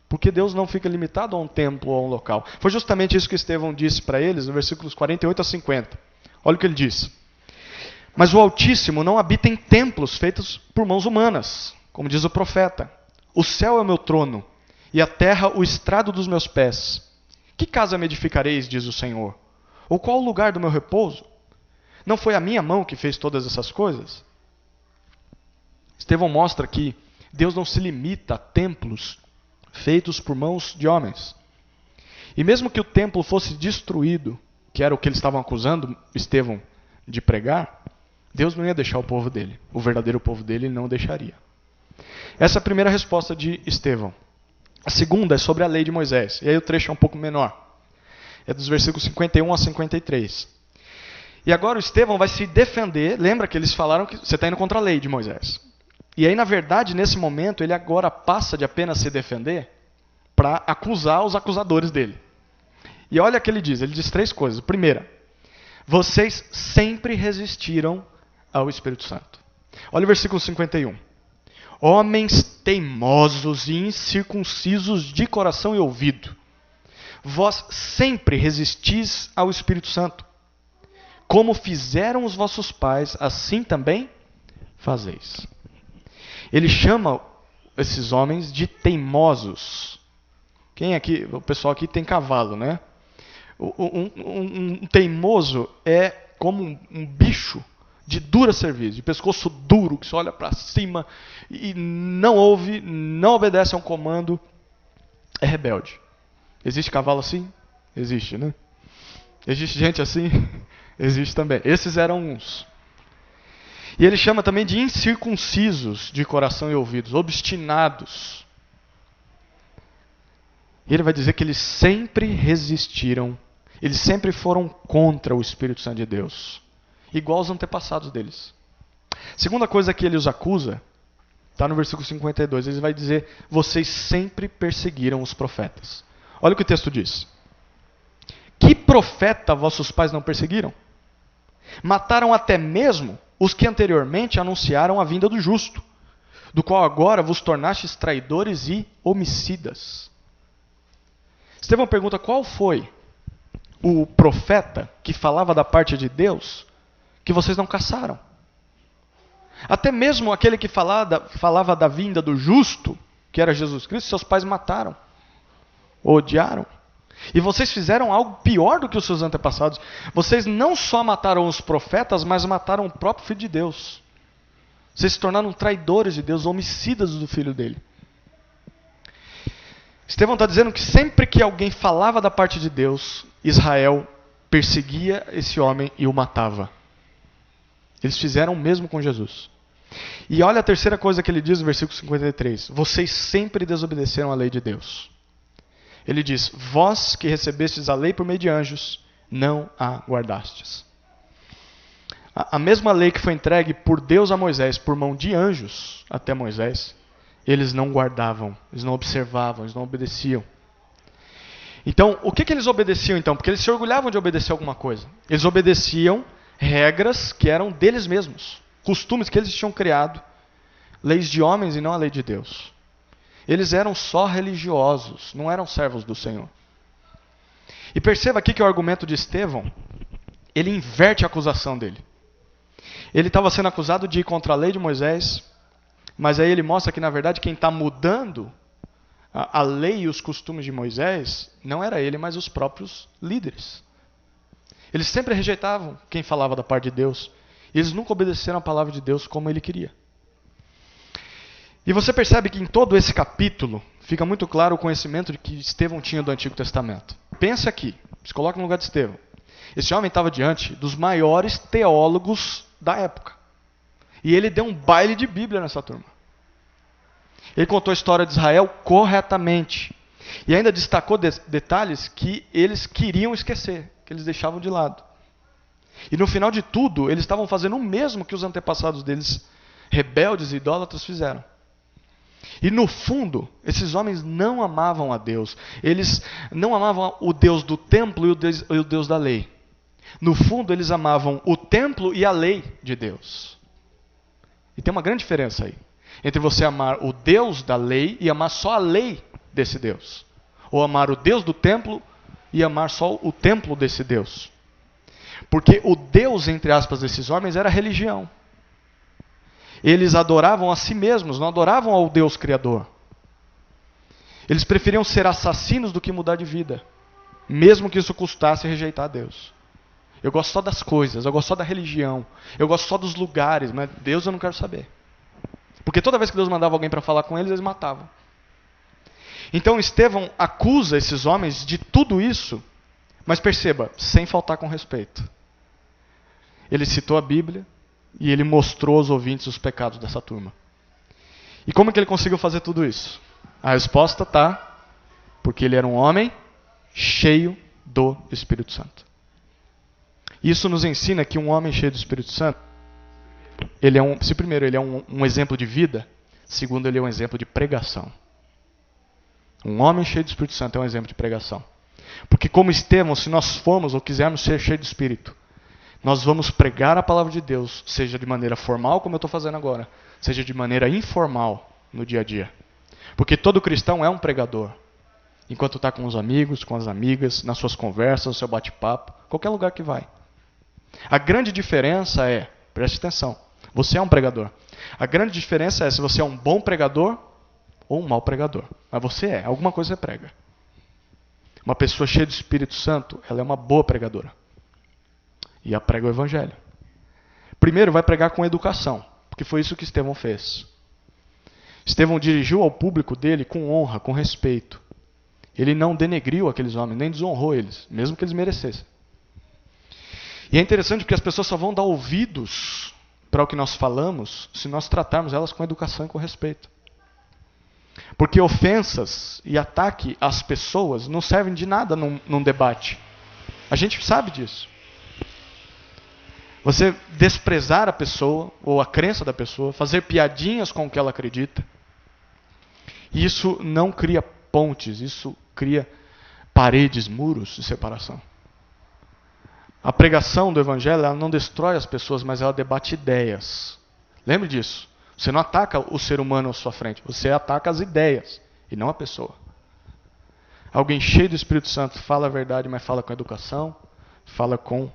Porque Deus não fica limitado a um templo ou a um local. Foi justamente isso que Estevão disse para eles, no versículos 48 a 50. Olha o que ele diz. Mas o Altíssimo não habita em templos feitos por mãos humanas, como diz o profeta. O céu é o meu trono, e a terra o estrado dos meus pés. Que casa me edificareis, diz o Senhor? Ou qual o lugar do meu repouso? Não foi a minha mão que fez todas essas coisas? Estevão mostra que Deus não se limita a templos feitos por mãos de homens. E mesmo que o templo fosse destruído, que era o que eles estavam acusando Estevão de pregar, Deus não ia deixar o povo dele. O verdadeiro povo dele ele não deixaria. Essa é a primeira resposta de Estevão. A segunda é sobre a lei de Moisés. E aí o trecho é um pouco menor. É dos versículos 51 a 53. E agora o Estevão vai se defender. Lembra que eles falaram que você está indo contra a lei de Moisés. E aí, na verdade, nesse momento, ele agora passa de apenas se defender para acusar os acusadores dele. E olha o que ele diz. Ele diz três coisas. Primeira, vocês sempre resistiram ao Espírito Santo. Olha o versículo 51. Homens teimosos e incircuncisos de coração e ouvido, vós sempre resistis ao Espírito Santo. Como fizeram os vossos pais, assim também fazeis. Ele chama esses homens de teimosos. Quem aqui, o pessoal aqui tem cavalo, né? Um teimoso é como um bicho de dura serviço, de pescoço duro, que só olha para cima e não ouve, não obedece a um comando, é rebelde. Existe cavalo assim? Existe, né? Existe gente assim? Existe também. Esses eram uns. E ele chama também de incircuncisos de coração e ouvidos, obstinados. E ele vai dizer que eles sempre resistiram, eles sempre foram contra o Espírito Santo de Deus. Igual aos antepassados deles. Segunda coisa que ele os acusa, está no versículo 52, ele vai dizer, vocês sempre perseguiram os profetas. Olha o que o texto diz. Que profeta vossos pais não perseguiram? Mataram até mesmo os que anteriormente anunciaram a vinda do justo, do qual agora vos tornastes traidores e homicidas. Estevão pergunta qual foi o profeta que falava da parte de Deus que vocês não caçaram. Até mesmo aquele que falava da vinda do justo, que era Jesus Cristo, seus pais mataram, odiaram. E vocês fizeram algo pior do que os seus antepassados. Vocês não só mataram os profetas, mas mataram o próprio Filho de Deus. Vocês se tornaram traidores de Deus, homicidas do Filho dele. Estevão está dizendo que sempre que alguém falava da parte de Deus, Israel perseguia esse homem e o matava. Eles fizeram o mesmo com Jesus. E olha a terceira coisa que ele diz no versículo 53. Vocês sempre desobedeceram à lei de Deus. Ele diz, vós que recebestes a lei por meio de anjos, não a guardastes. A mesma lei que foi entregue por Deus a Moisés, por mão de anjos até Moisés, eles não guardavam, eles não observavam, eles não obedeciam. Então, o que eles obedeciam então? Porque eles se orgulhavam de obedecer alguma coisa. Eles obedeciam regras que eram deles mesmos, costumes que eles tinham criado, leis de homens e não a lei de Deus. Eles eram só religiosos, não eram servos do Senhor. E perceba aqui que o argumento de Estevão, ele inverte a acusação dele. Ele estava sendo acusado de ir contra a lei de Moisés, mas aí ele mostra que, na verdade, quem está mudando a lei e os costumes de Moisés não era ele, mas os próprios líderes. Eles sempre rejeitavam quem falava da parte de Deus. E eles nunca obedeceram a palavra de Deus como ele queria. E você percebe que em todo esse capítulo fica muito claro o conhecimento de que Estevão tinha do Antigo Testamento. Pense aqui, se coloca no lugar de Estevão. Esse homem estava diante dos maiores teólogos da época. E ele deu um baile de Bíblia nessa turma. Ele contou a história de Israel corretamente. E ainda destacou detalhes que eles queriam esquecer, que eles deixavam de lado. E no final de tudo, eles estavam fazendo o mesmo que os antepassados deles, rebeldes e idólatras, fizeram. E no fundo, esses homens não amavam a Deus. Eles não amavam o Deus do templo e o Deus da lei. No fundo, eles amavam o templo e a lei de Deus. E tem uma grande diferença aí. Entre você amar o Deus da lei e amar só a lei desse Deus. Ou amar o Deus do templo e amar só o templo desse Deus. Porque o Deus, entre aspas, desses homens era a religião. Eles adoravam a si mesmos, não adoravam ao Deus Criador. Eles preferiam ser assassinos do que mudar de vida. Mesmo que isso custasse rejeitar a Deus. Eu gosto só das coisas, eu gosto só da religião, eu gosto só dos lugares, mas Deus eu não quero saber. Porque toda vez que Deus mandava alguém para falar com eles, eles matavam. Então Estevão acusa esses homens de tudo isso, mas perceba, sem faltar com respeito. Ele citou a Bíblia e ele mostrou aos ouvintes os pecados dessa turma. E como é que ele conseguiu fazer tudo isso? A resposta está, porque ele era um homem cheio do Espírito Santo. Isso nos ensina que um homem cheio do Espírito Santo, se primeiro ele é um exemplo de vida, segundo ele é um exemplo de pregação. Um homem cheio do Espírito Santo é um exemplo de pregação. Porque como Estevão, se nós formos ou quisermos ser cheios do Espírito, nós vamos pregar a palavra de Deus, seja de maneira formal, como eu estou fazendo agora, seja de maneira informal, no dia a dia. Porque todo cristão é um pregador. Enquanto está com os amigos, com as amigas, nas suas conversas, no seu bate-papo, qualquer lugar que vai. A grande diferença é, preste atenção, você é um pregador. A grande diferença é se você é um bom pregador ou um mau pregador. Mas você é, alguma coisa você prega. Uma pessoa cheia do Espírito Santo, ela é uma boa pregadora. E ela prega o Evangelho. Primeiro vai pregar com educação, porque foi isso que Estevão fez. Estevão dirigiu ao público dele com honra, com respeito. Ele não denegriu aqueles homens, nem desonrou eles, mesmo que eles merecessem. E é interessante porque as pessoas só vão dar ouvidos para o que nós falamos se nós tratarmos elas com educação e com respeito. Porque ofensas e ataque às pessoas não servem de nada num debate. A gente sabe disso. Você desprezar a pessoa ou a crença da pessoa, fazer piadinhas com o que ela acredita, isso não cria pontes, isso cria paredes, muros de separação. A pregação do Evangelho ela não destrói as pessoas, mas ela debate ideias. Lembre disso. Você não ataca o ser humano à sua frente, você ataca as ideias e não a pessoa. Alguém cheio do Espírito Santo fala a verdade, mas fala com educação, fala com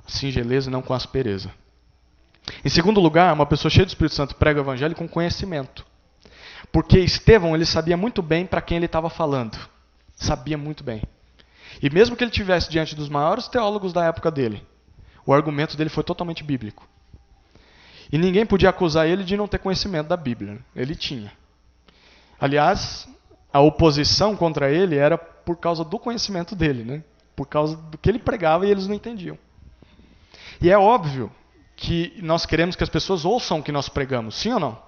singeleza e não com aspereza. Em segundo lugar, uma pessoa cheia do Espírito Santo prega o Evangelho com conhecimento. Porque Estevão ele sabia muito bem para quem ele estava falando. Sabia muito bem. E mesmo que ele estivesse diante dos maiores teólogos da época dele, o argumento dele foi totalmente bíblico. E ninguém podia acusar ele de não ter conhecimento da Bíblia. Ele tinha. Aliás, a oposição contra ele era por causa do conhecimento dele, né? Por causa do que ele pregava e eles não entendiam. E é óbvio que nós queremos que as pessoas ouçam o que nós pregamos, sim ou não?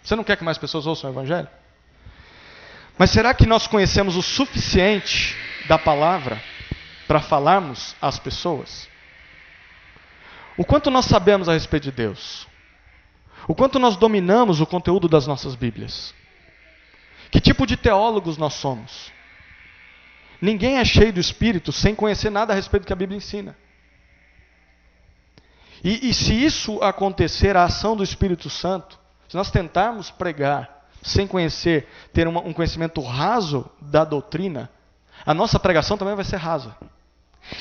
Você não quer que mais pessoas ouçam o Evangelho? Mas será que nós conhecemos o suficiente da palavra para falarmos às pessoas? O quanto nós sabemos a respeito de Deus? O quanto nós dominamos o conteúdo das nossas Bíblias? Que tipo de teólogos nós somos? Ninguém é cheio do Espírito sem conhecer nada a respeito do que a Bíblia ensina. E se isso acontecer, a ação do Espírito Santo, se nós tentarmos pregar sem conhecer, ter um conhecimento raso da doutrina, a nossa pregação também vai ser rasa.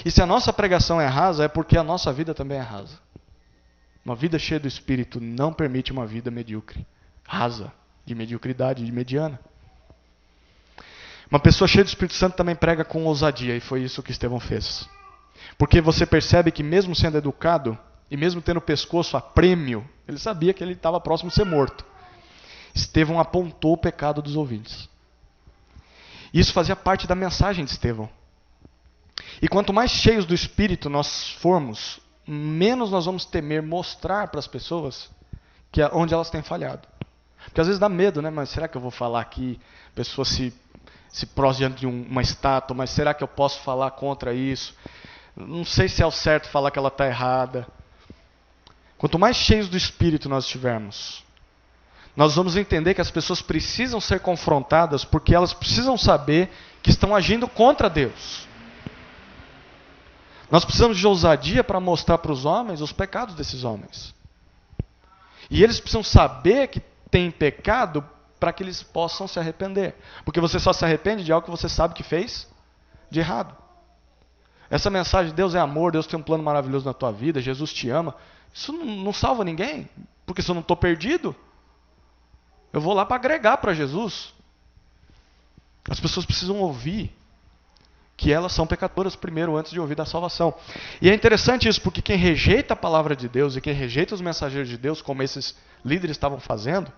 E se a nossa pregação é rasa, é porque a nossa vida também é rasa. Uma vida cheia do Espírito não permite uma vida medíocre, rasa, de mediocridade, de mediana. Uma pessoa cheia do Espírito Santo também prega com ousadia, e foi isso que Estevão fez. Porque você percebe que mesmo sendo educado, e mesmo tendo o pescoço a prêmio, ele sabia que ele estava próximo de ser morto. Estevão apontou o pecado dos ouvintes. Isso fazia parte da mensagem de Estevão. E quanto mais cheios do Espírito nós formos, menos nós vamos temer mostrar para as pessoas que onde elas têm falhado. Porque às vezes dá medo, né? Mas será que eu vou falar aqui? A pessoa se prostra diante de uma estátua, mas será que eu posso falar contra isso? Não sei se é o certo falar que ela está errada. Quanto mais cheios do Espírito nós estivermos, nós vamos entender que as pessoas precisam ser confrontadas porque elas precisam saber que estão agindo contra Deus. Nós precisamos de ousadia para mostrar para os homens os pecados desses homens. E eles precisam saber que tem pecado para que eles possam se arrepender. Porque você só se arrepende de algo que você sabe que fez de errado. Essa mensagem de Deus é amor, Deus tem um plano maravilhoso na tua vida, Jesus te ama. Isso não salva ninguém. Porque se eu não estou perdido, eu vou lá para agregar para Jesus. As pessoas precisam ouvir que elas são pecadoras primeiro, antes de ouvir da salvação. E é interessante isso, porque quem rejeita a palavra de Deus e quem rejeita os mensageiros de Deus, como esses líderes estavam fazendo,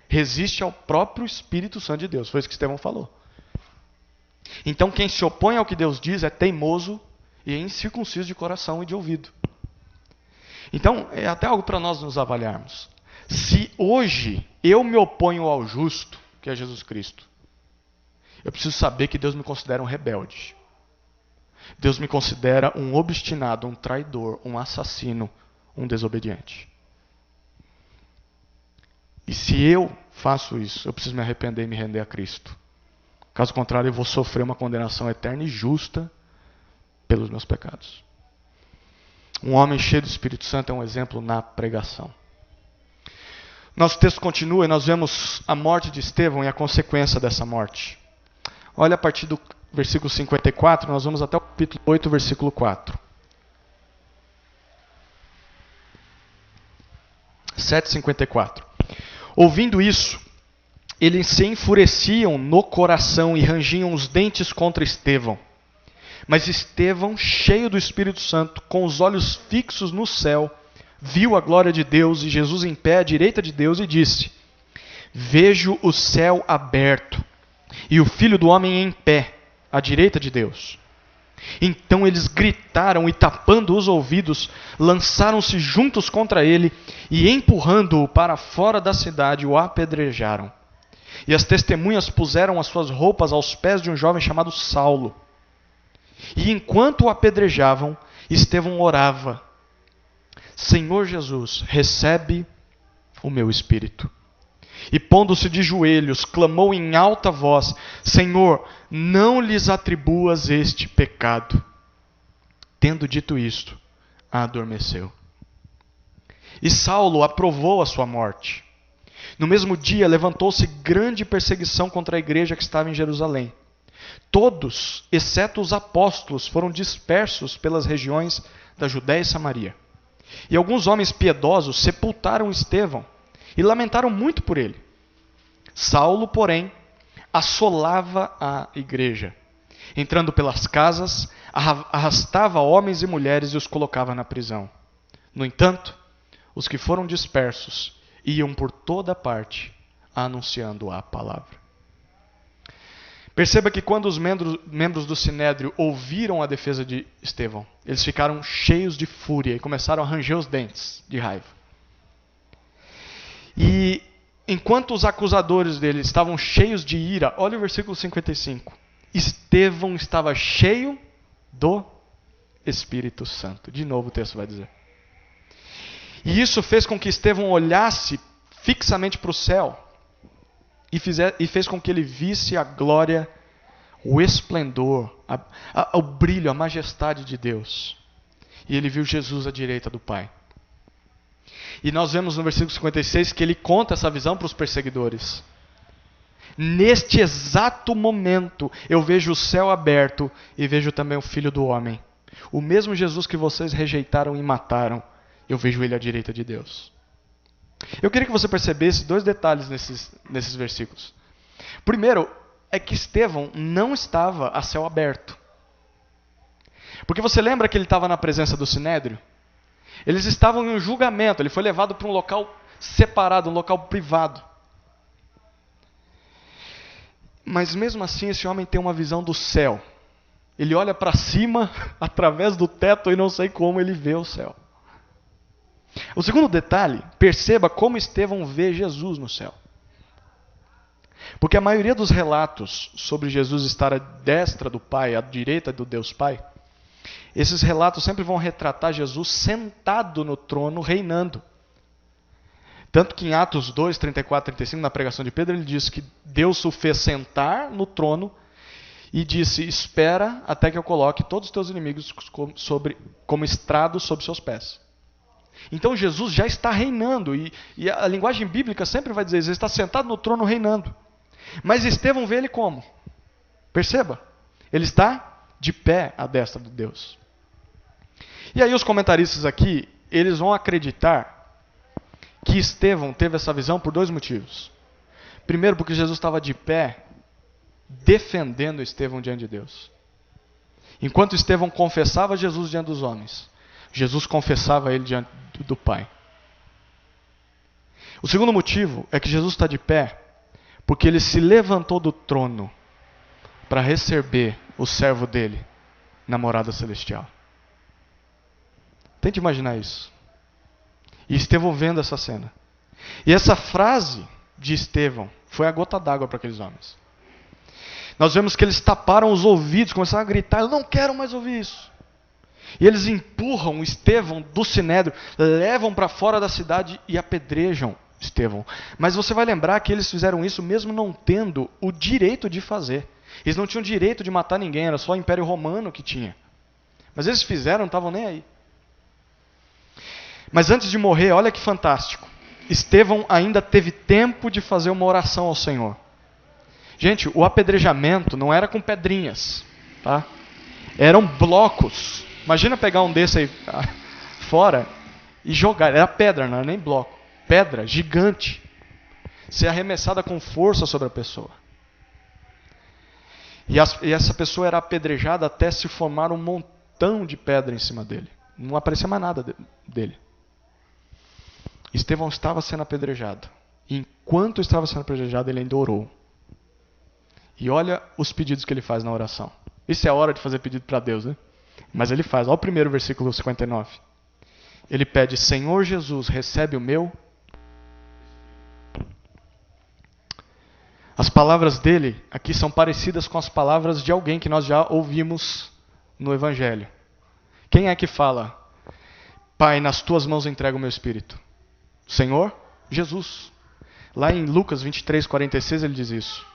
resiste ao próprio Espírito Santo de Deus. Foi isso que Estevão falou. Então quem se opõe ao que Deus diz é teimoso e é incircunciso de coração e de ouvido. Então é até algo para nós nos avaliarmos. Se hoje eu me oponho ao justo, que é Jesus Cristo, eu preciso saber que Deus me considera um rebelde. Deus me considera um obstinado, um traidor, um assassino, um desobediente. E se eu faço isso, eu preciso me arrepender e me render a Cristo. Caso contrário, eu vou sofrer uma condenação eterna e justa pelos meus pecados. Um homem cheio do Espírito Santo é um exemplo na pregação. Nosso texto continua e nós vemos a morte de Estevão e a consequência dessa morte. Olha a partir do versículo 54, nós vamos até o capítulo 8, versículo 4. 7:54. Ouvindo isso, eles se enfureciam no coração e rangiam os dentes contra Estevão. Mas Estevão, cheio do Espírito Santo, com os olhos fixos no céu, viu a glória de Deus e Jesus em pé à direita de Deus e disse: Vejo o céu aberto e o Filho do Homem em pé à direita de Deus. Então eles gritaram e, tapando os ouvidos, lançaram-se juntos contra ele e, empurrando-o para fora da cidade, o apedrejaram. E as testemunhas puseram as suas roupas aos pés de um jovem chamado Saulo. E enquanto o apedrejavam, Estevão orava: Senhor Jesus, recebe o meu espírito. E pondo-se de joelhos, clamou em alta voz: Senhor, não lhes atribuas este pecado. Tendo dito isto, adormeceu. E Saulo aprovou a sua morte. No mesmo dia, levantou-se grande perseguição contra a igreja que estava em Jerusalém. Todos, exceto os apóstolos, foram dispersos pelas regiões da Judéia e Samaria. E alguns homens piedosos sepultaram Estevão e lamentaram muito por ele. Saulo, porém, assolava a igreja. Entrando pelas casas, arrastava homens e mulheres e os colocava na prisão. No entanto, os que foram dispersos iam por toda parte anunciando a palavra. Perceba que quando os membros do Sinédrio ouviram a defesa de Estevão, eles ficaram cheios de fúria e começaram a ranger os dentes de raiva. E enquanto os acusadores dele estavam cheios de ira, olha o versículo 55. Estevão estava cheio do Espírito Santo. De novo o texto vai dizer. E isso fez com que Estevão olhasse fixamente para o céu e fez com que ele visse a glória, o esplendor, o brilho, a majestade de Deus. E ele viu Jesus à direita do Pai. E nós vemos no versículo 56 que ele conta essa visão para os perseguidores. Neste exato momento, eu vejo o céu aberto e vejo também o Filho do Homem. O mesmo Jesus que vocês rejeitaram e mataram, eu vejo ele à direita de Deus. Eu queria que você percebesse dois detalhes nesses versículos. Primeiro, é que Estevão não estava a céu aberto. Porque você lembra que ele estava na presença do Sinédrio? Eles estavam em um julgamento, ele foi levado para um local separado, um local privado. Mas mesmo assim, esse homem tem uma visão do céu. Ele olha para cima, através do teto, e não sei como ele vê o céu. O segundo detalhe, perceba como Estevão vê Jesus no céu. Porque a maioria dos relatos sobre Jesus estar à destra do Pai, à direita do Deus Pai, esses relatos sempre vão retratar Jesus sentado no trono, reinando. Tanto que em Atos 2, 34 e 35, na pregação de Pedro, ele diz que Deus o fez sentar no trono e disse, espera até que eu coloque todos os teus inimigos como estrado sob seus pés. Então Jesus já está reinando, e a linguagem bíblica sempre vai dizer isso, ele está sentado no trono reinando. Mas Estevão vê ele como? Perceba, ele está de pé à destra de Deus. E aí os comentaristas aqui, eles vão acreditar que Estevão teve essa visão por dois motivos. Primeiro, porque Jesus estava de pé, defendendo Estevão diante de Deus. Enquanto Estevão confessava Jesus diante dos homens, Jesus confessava ele diante do Pai. O segundo motivo é que Jesus está de pé porque ele se levantou do trono para receber o servo dele na morada celestial. Tente imaginar isso. E Estevão vendo essa cena. E essa frase de Estevão foi a gota d'água para aqueles homens. Nós vemos que eles taparam os ouvidos, começaram a gritar, eu não quero mais ouvir isso. E eles empurram Estevão do Sinédrio, levam para fora da cidade e apedrejam Estevão. Mas você vai lembrar que eles fizeram isso mesmo não tendo o direito de fazer. Eles não tinham direito de matar ninguém, era só o Império Romano que tinha. Mas eles fizeram, não estavam nem aí. Mas antes de morrer, olha que fantástico. Estevão ainda teve tempo de fazer uma oração ao Senhor. Gente, o apedrejamento não era com pedrinhas, tá? Eram blocos. Imagina pegar um desse aí fora e jogar. Era pedra, não era nem bloco. Pedra gigante. Ser arremessada com força sobre a pessoa. E essa pessoa era apedrejada até se formar um montão de pedra em cima dele. Não aparecia mais nada dele. Estevão estava sendo apedrejado. E enquanto estava sendo apedrejado, ele ainda orou. E olha os pedidos que ele faz na oração. Isso é a hora de fazer pedido para Deus, né? Mas ele faz. Olha o primeiro versículo 59. Ele pede, Senhor Jesus, recebe o meu. As palavras dele aqui são parecidas com as palavras de alguém que nós já ouvimos no Evangelho. Quem é que fala? Pai, nas tuas mãos entrego o meu espírito. Senhor, Jesus. Lá em Lucas 23, 46 ele diz isso.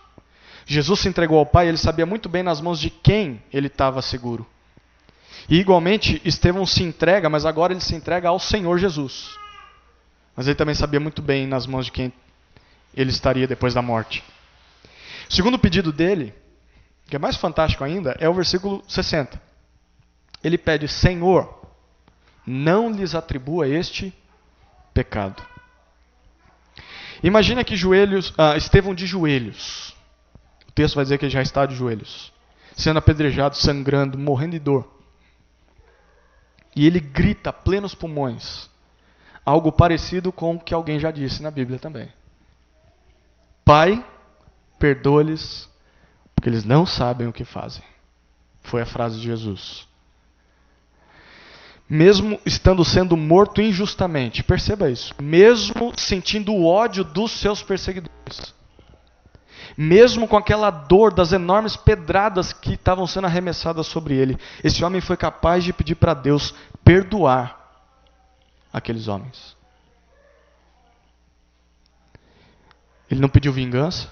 Jesus se entregou ao Pai, ele sabia muito bem nas mãos de quem ele estava seguro. E igualmente, Estevão se entrega, mas agora ele se entrega ao Senhor Jesus. Mas ele também sabia muito bem nas mãos de quem ele estaria depois da morte. O segundo pedido dele, que é mais fantástico ainda, é o versículo 60. Ele pede, Senhor, não lhes atribua este pecado. Imagina que Estevão de joelhos. O texto vai dizer que ele já está de joelhos, sendo apedrejado, sangrando, morrendo de dor. E ele grita a plenos pulmões, algo parecido com o que alguém já disse na Bíblia também. Pai, perdoa-lhes, porque eles não sabem o que fazem. Foi a frase de Jesus. Mesmo estando sendo morto injustamente, perceba isso, mesmo sentindo o ódio dos seus perseguidores, mesmo com aquela dor das enormes pedradas que estavam sendo arremessadas sobre ele, esse homem foi capaz de pedir para Deus perdoar aqueles homens. Ele não pediu vingança,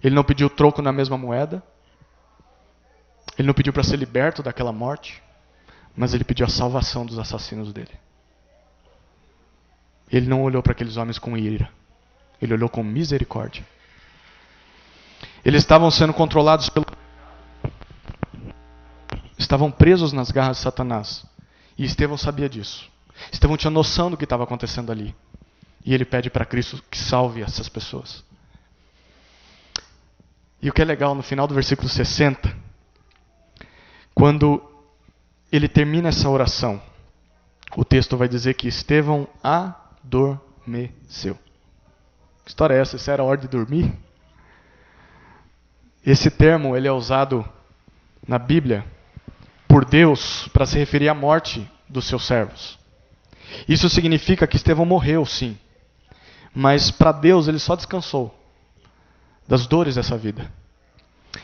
ele não pediu troco na mesma moeda, ele não pediu para ser liberto daquela morte, mas ele pediu a salvação dos assassinos dele. Ele não olhou para aqueles homens com ira, ele olhou com misericórdia. Eles estavam sendo controlados estavam presos nas garras de Satanás. E Estevão sabia disso. Estevão tinha noção do que estava acontecendo ali. E ele pede para Cristo que salve essas pessoas. E o que é legal, no final do versículo 60, quando ele termina essa oração, o texto vai dizer que Estevão adormeceu. Que história é essa? Isso era a hora de dormir? Esse termo ele é usado na Bíblia por Deus para se referir à morte dos seus servos. Isso significa que Estevão morreu, sim. Mas para Deus ele só descansou das dores dessa vida.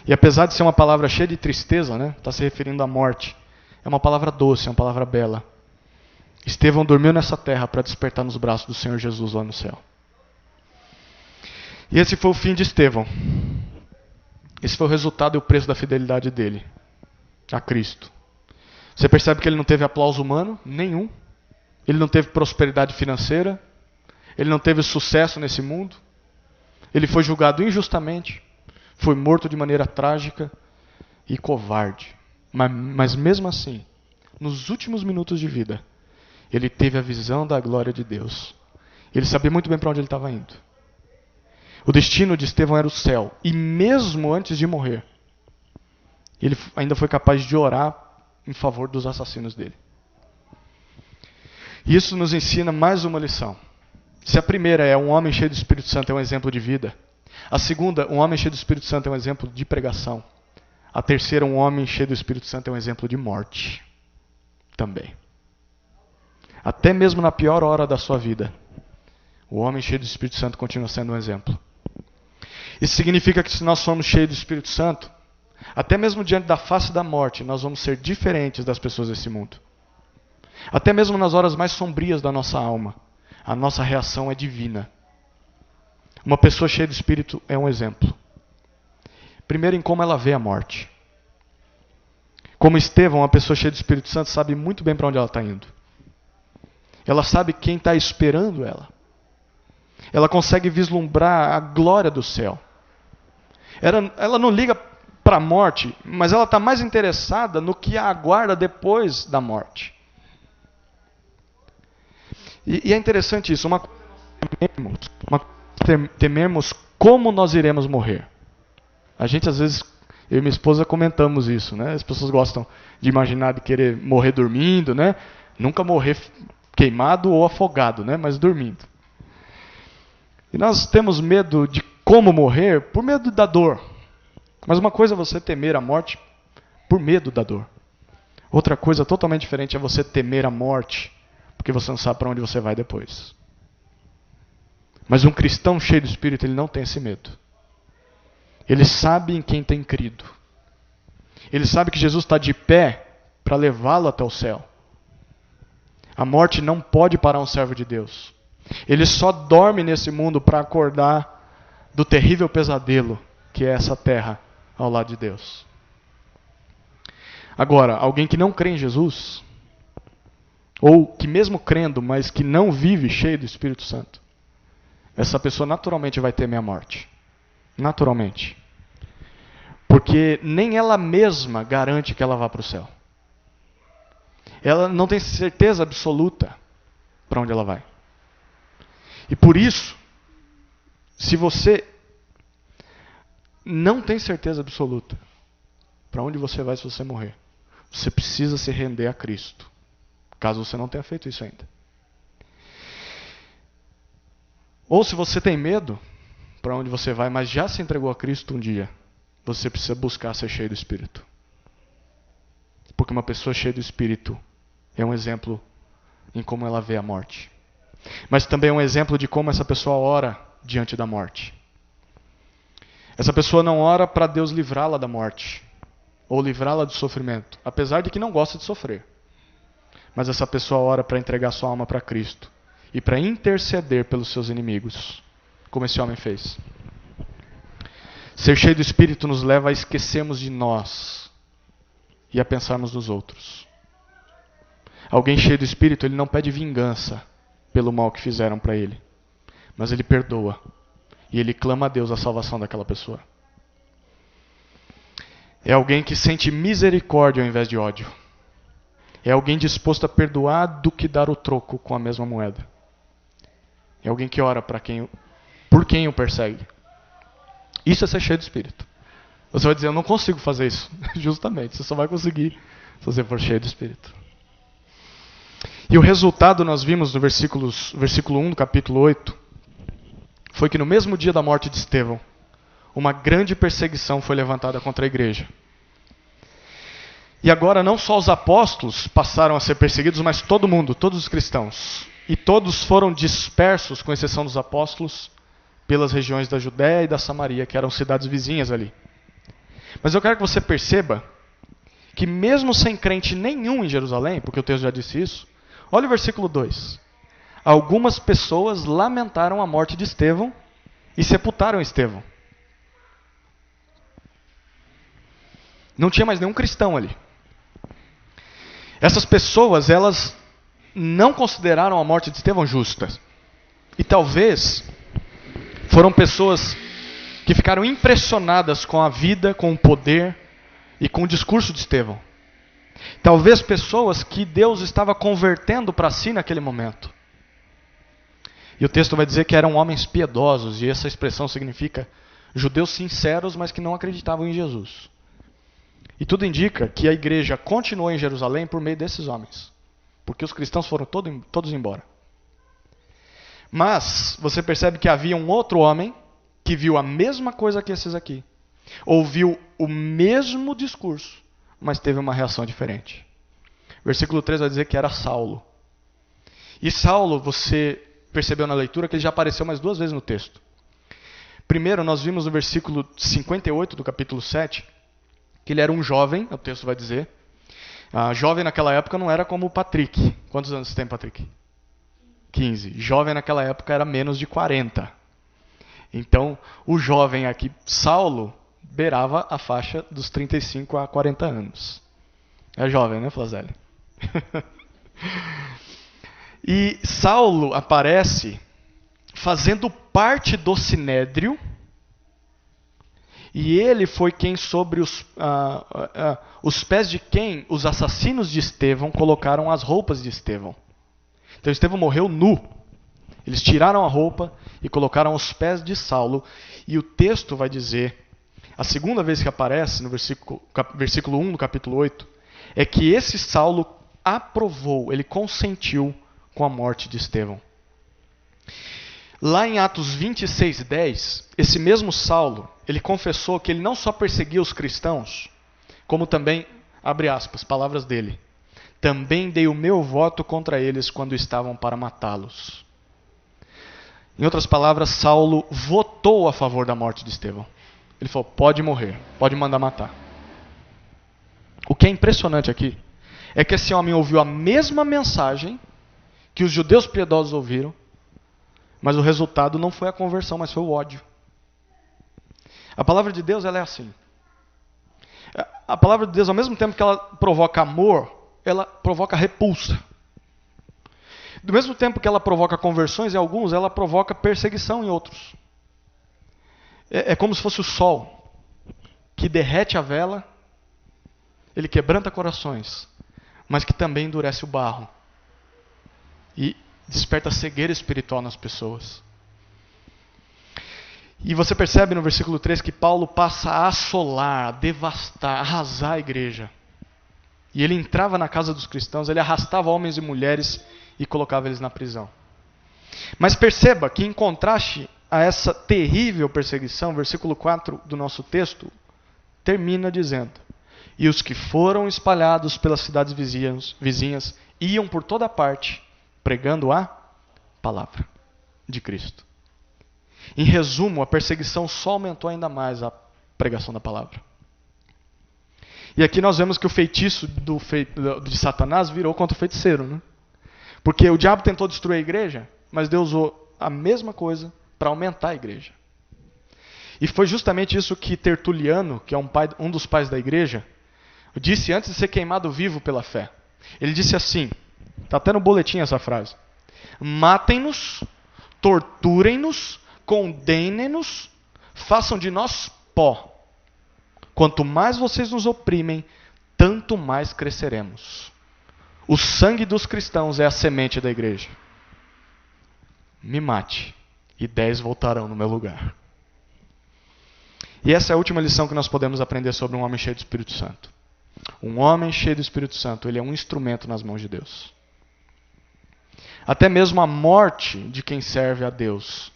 E apesar de ser uma palavra cheia de tristeza, né, está se referindo à morte, é uma palavra doce, é uma palavra bela. Estevão dormiu nessa terra para despertar nos braços do Senhor Jesus lá no céu. E esse foi o fim de Estevão. Esse foi o resultado e o preço da fidelidade dele a Cristo. Você percebe que ele não teve aplauso humano? Nenhum. Ele não teve prosperidade financeira. Ele não teve sucesso nesse mundo. Ele foi julgado injustamente. Foi morto de maneira trágica e covarde. Mas mesmo assim, nos últimos minutos de vida, ele teve a visão da glória de Deus. Ele sabia muito bem para onde ele estava indo. O destino de Estevão era o céu. E mesmo antes de morrer, ele ainda foi capaz de orar em favor dos assassinos dele. E isso nos ensina mais uma lição. Se a primeira é um homem cheio do Espírito Santo é um exemplo de vida, a segunda, um homem cheio do Espírito Santo é um exemplo de pregação, a terceira, um homem cheio do Espírito Santo é um exemplo de morte também. Até mesmo na pior hora da sua vida, o homem cheio do Espírito Santo continua sendo um exemplo. Isso significa que se nós formos cheios do Espírito Santo, até mesmo diante da face da morte, nós vamos ser diferentes das pessoas desse mundo. Até mesmo nas horas mais sombrias da nossa alma, a nossa reação é divina. Uma pessoa cheia do Espírito é um exemplo. Primeiro, em como ela vê a morte. Como Estevão, uma pessoa cheia do Espírito Santo sabe muito bem para onde ela está indo. Ela sabe quem está esperando ela. Ela consegue vislumbrar a glória do céu. Ela não liga para a morte, mas ela está mais interessada no que a aguarda depois da morte. E é interessante isso. Uma coisa tememos como nós iremos morrer. A gente, às vezes, eu e minha esposa comentamos isso, né? As pessoas gostam de imaginar de querer morrer dormindo, né? Nunca morrer queimado ou afogado, né? Mas dormindo. E nós temos medo de como morrer por medo da dor. Mas uma coisa é você temer a morte por medo da dor. Outra coisa totalmente diferente é você temer a morte porque você não sabe para onde você vai depois. Mas um cristão cheio do Espírito, ele não tem esse medo. Ele sabe em quem tem crido. Ele sabe que Jesus está de pé para levá-lo até o céu. A morte não pode parar um servo de Deus. Ele só dorme nesse mundo para acordar do terrível pesadelo que é essa terra ao lado de Deus. Agora, alguém que não crê em Jesus, ou que mesmo crendo, mas que não vive cheio do Espírito Santo, essa pessoa naturalmente vai temer a morte. Naturalmente. Porque nem ela mesma garante que ela vá para o céu. Ela não tem certeza absoluta para onde ela vai. E por isso, se você não tem certeza absoluta para onde você vai se você morrer, você precisa se render a Cristo. Caso você não tenha feito isso ainda. Ou se você tem medo, para onde você vai, mas já se entregou a Cristo um dia, você precisa buscar ser cheio do Espírito. Porque uma pessoa cheia do Espírito é um exemplo em como ela vê a morte. Mas também é um exemplo de como essa pessoa ora diante da morte. Essa pessoa não ora para Deus livrá-la da morte, ou livrá-la do sofrimento, apesar de que não gosta de sofrer. Mas essa pessoa ora para entregar sua alma para Cristo e para interceder pelos seus inimigos, como esse homem fez. Ser cheio do Espírito nos leva a esquecermos de nós e a pensarmos nos outros. Alguém cheio do Espírito, ele não pede vingança pelo mal que fizeram para ele, mas ele perdoa e ele clama a Deus a salvação daquela pessoa. É alguém que sente misericórdia ao invés de ódio. É alguém disposto a perdoar do que dar o troco com a mesma moeda. É alguém que ora por quem o persegue. Isso é ser cheio do Espírito. Você vai dizer, eu não consigo fazer isso. Justamente, você só vai conseguir se você for cheio do Espírito. E o resultado nós vimos no versículo 1 do capítulo 8, foi que no mesmo dia da morte de Estevão, uma grande perseguição foi levantada contra a igreja. E agora não só os apóstolos passaram a ser perseguidos, mas todo mundo, todos os cristãos. E todos foram dispersos, com exceção dos apóstolos, pelas regiões da Judéia e da Samaria, que eram cidades vizinhas ali. Mas eu quero que você perceba que mesmo sem crente nenhum em Jerusalém, porque o texto já disse isso, olha o versículo 2. Algumas pessoas lamentaram a morte de Estevão e sepultaram Estevão. Não tinha mais nenhum cristão ali. Essas pessoas, elas não consideraram a morte de Estevão justa. E talvez foram pessoas que ficaram impressionadas com a vida, com o poder e com o discurso de Estevão. Talvez pessoas que Deus estava convertendo para si naquele momento. E o texto vai dizer que eram homens piedosos, e essa expressão significa judeus sinceros, mas que não acreditavam em Jesus. E tudo indica que a igreja continuou em Jerusalém por meio desses homens, porque os cristãos foram todos embora. Mas você percebe que havia um outro homem que viu a mesma coisa que esses aqui, ouviu o mesmo discurso, mas teve uma reação diferente. Versículo 3 vai dizer que era Saulo. E Saulo, você percebeu na leitura que ele já apareceu mais 2 vezes no texto. Primeiro, nós vimos no versículo 58 do capítulo 7, que ele era um jovem, o texto vai dizer. Jovem naquela época não era como o Patrick. Quantos anos você tem, Patrick? 15. Jovem naquela época era menos de 40. Então, o jovem aqui, Saulo, beirava a faixa dos 35 a 40 anos. É jovem, né, Flazelli? E Saulo aparece fazendo parte do Sinédrio, e ele foi quem sobre os pés de quem os assassinos de Estevão colocaram as roupas de Estevão. Então Estevão morreu nu. Eles tiraram a roupa e colocaram aos pés de Saulo. E o texto vai dizer, a segunda vez que aparece no versículo 1 do capítulo 8, é que esse Saulo aprovou, ele consentiu com a morte de Estevão. Lá em Atos 26:10, esse mesmo Saulo, ele confessou que ele não só perseguia os cristãos, como também, abre aspas, palavras dele, também dei o meu voto contra eles quando estavam para matá-los. Em outras palavras, Saulo votou a favor da morte de Estevão. Ele falou, pode morrer, pode mandar matar. O que é impressionante aqui é que esse homem ouviu a mesma mensagem que os judeus piedosos ouviram, mas o resultado não foi a conversão, mas foi o ódio. A palavra de Deus, ela é assim. A palavra de Deus, ao mesmo tempo que ela provoca amor, ela provoca repulsa. Do mesmo tempo que ela provoca conversões em alguns, ela provoca perseguição em outros. É como se fosse o sol, que derrete a vela, ele quebranta corações, mas que também endurece o barro. E desperta cegueira espiritual nas pessoas. E você percebe no versículo 3 que Paulo passa a assolar, a devastar, a arrasar a igreja. E ele entrava na casa dos cristãos, ele arrastava homens e mulheres e colocava eles na prisão. Mas perceba que, em contraste a essa terrível perseguição, versículo 4 do nosso texto termina dizendo: e os que foram espalhados pelas cidades vizinhas iam por toda parte pregando a palavra de Cristo. Em resumo, a perseguição só aumentou ainda mais a pregação da palavra. E aqui nós vemos que o feitiço de Satanás virou contra o feiticeiro, né? Porque o diabo tentou destruir a igreja, mas Deus usou a mesma coisa para aumentar a igreja. E foi justamente isso que Tertuliano, que é um dos pais da igreja, disse antes de ser queimado vivo pela fé. Ele disse assim, está até no boletim essa frase: matem-nos, torturem-nos, condenem-nos, façam de nós pó. Quanto mais vocês nos oprimem, tanto mais cresceremos. O sangue dos cristãos é a semente da igreja. Me mate, e 10 voltarão no meu lugar. E essa é a última lição que nós podemos aprender sobre um homem cheio do Espírito Santo. Um homem cheio do Espírito Santo, ele é um instrumento nas mãos de Deus. Até mesmo a morte de quem serve a Deus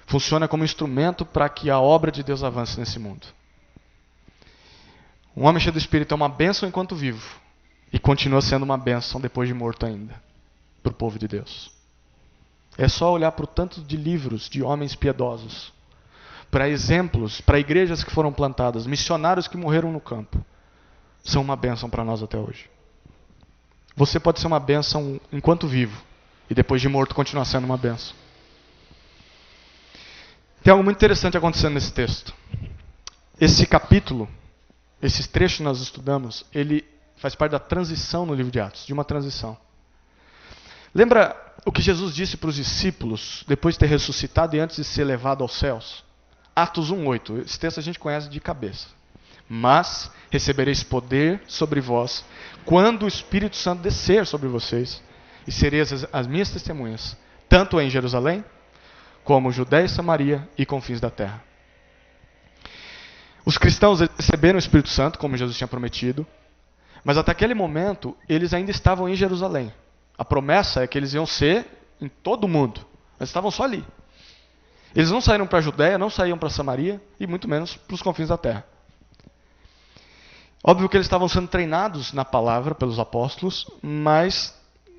funciona como instrumento para que a obra de Deus avance nesse mundo. Um homem cheio do Espírito é uma bênção enquanto vivo e continua sendo uma bênção depois de morto ainda, para o povo de Deus. É só olhar para o tanto de livros de homens piedosos, para exemplos, para igrejas que foram plantadas, missionários que morreram no campo. São uma bênção para nós até hoje. Você pode ser uma bênção enquanto vivo e depois de morto continuar sendo uma bênção. Tem algo muito interessante acontecendo nesse texto. Esse capítulo, esses trechos que nós estudamos, ele faz parte da transição no livro de Atos, de uma transição. Lembra o que Jesus disse para os discípulos depois de ter ressuscitado e antes de ser levado aos céus? Atos 1:8. Esse texto a gente conhece de cabeça. Mas recebereis poder sobre vós quando o Espírito Santo descer sobre vocês, e sereis as minhas testemunhas, tanto em Jerusalém, como Judéia e Samaria e confins da terra. Os cristãos receberam o Espírito Santo, como Jesus tinha prometido, mas até aquele momento eles ainda estavam em Jerusalém. A promessa é que eles iam ser em todo o mundo, mas estavam só ali. Eles não saíram para a Judéia, não saíam para Samaria e muito menos para os confins da terra. Óbvio que eles estavam sendo treinados na palavra pelos apóstolos, mas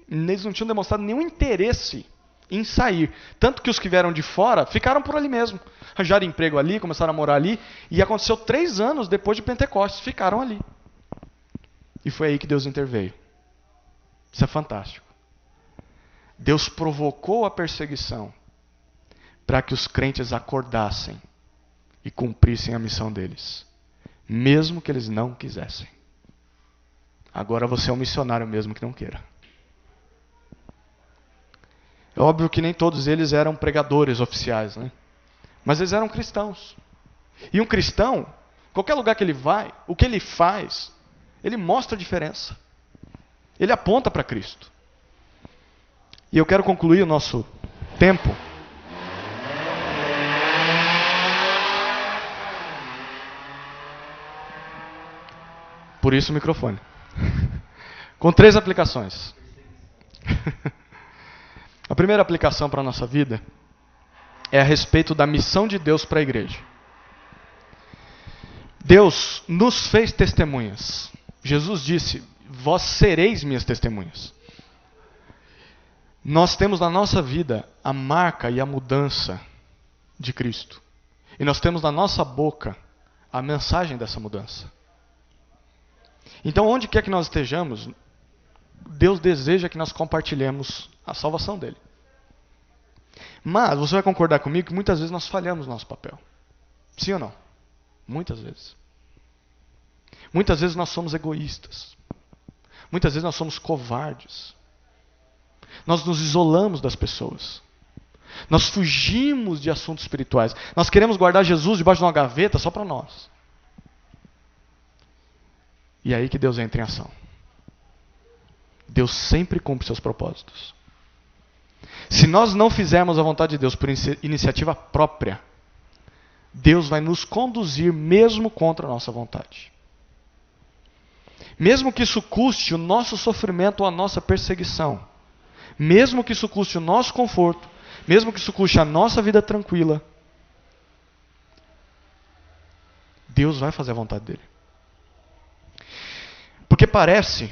eles não tinham demonstrado nenhum interesse em sair. Tanto que os que vieram de fora ficaram por ali mesmo. Arranjaram emprego ali, começaram a morar ali, e aconteceu 3 anos depois de Pentecostes, ficaram ali. E foi aí que Deus interveio. Isso é fantástico. Deus provocou a perseguição para que os crentes acordassem e cumprissem a missão deles, mesmo que eles não quisessem. Agora você é um missionário mesmo que não queira. É óbvio que nem todos eles eram pregadores oficiais, né? Mas eles eram cristãos. E um cristão, qualquer lugar que ele vai, o que ele faz, ele mostra a diferença. Ele aponta para Cristo. E eu quero concluir o nosso tempo por isso o microfone. Com 3 aplicações. A primeira aplicação para a nossa vida é a respeito da missão de Deus para a igreja. Deus nos fez testemunhas. Jesus disse: vós sereis minhas testemunhas. Nós temos na nossa vida a marca e a mudança de Cristo. E nós temos na nossa boca a mensagem dessa mudança. Então, onde quer que nós estejamos, Deus deseja que nós compartilhemos a salvação dele. Mas você vai concordar comigo que muitas vezes nós falhamos no nosso papel. Sim ou não? Muitas vezes. Muitas vezes nós somos egoístas. Muitas vezes nós somos covardes. Nós nos isolamos das pessoas. Nós fugimos de assuntos espirituais. Nós queremos guardar Jesus debaixo de uma gaveta só para nós. E é aí que Deus entra em ação. Deus sempre cumpre seus propósitos. Se nós não fizermos a vontade de Deus por iniciativa própria, Deus vai nos conduzir mesmo contra a nossa vontade. Mesmo que isso custe o nosso sofrimento ou a nossa perseguição, mesmo que isso custe o nosso conforto, mesmo que isso custe a nossa vida tranquila, Deus vai fazer a vontade dele. Porque parece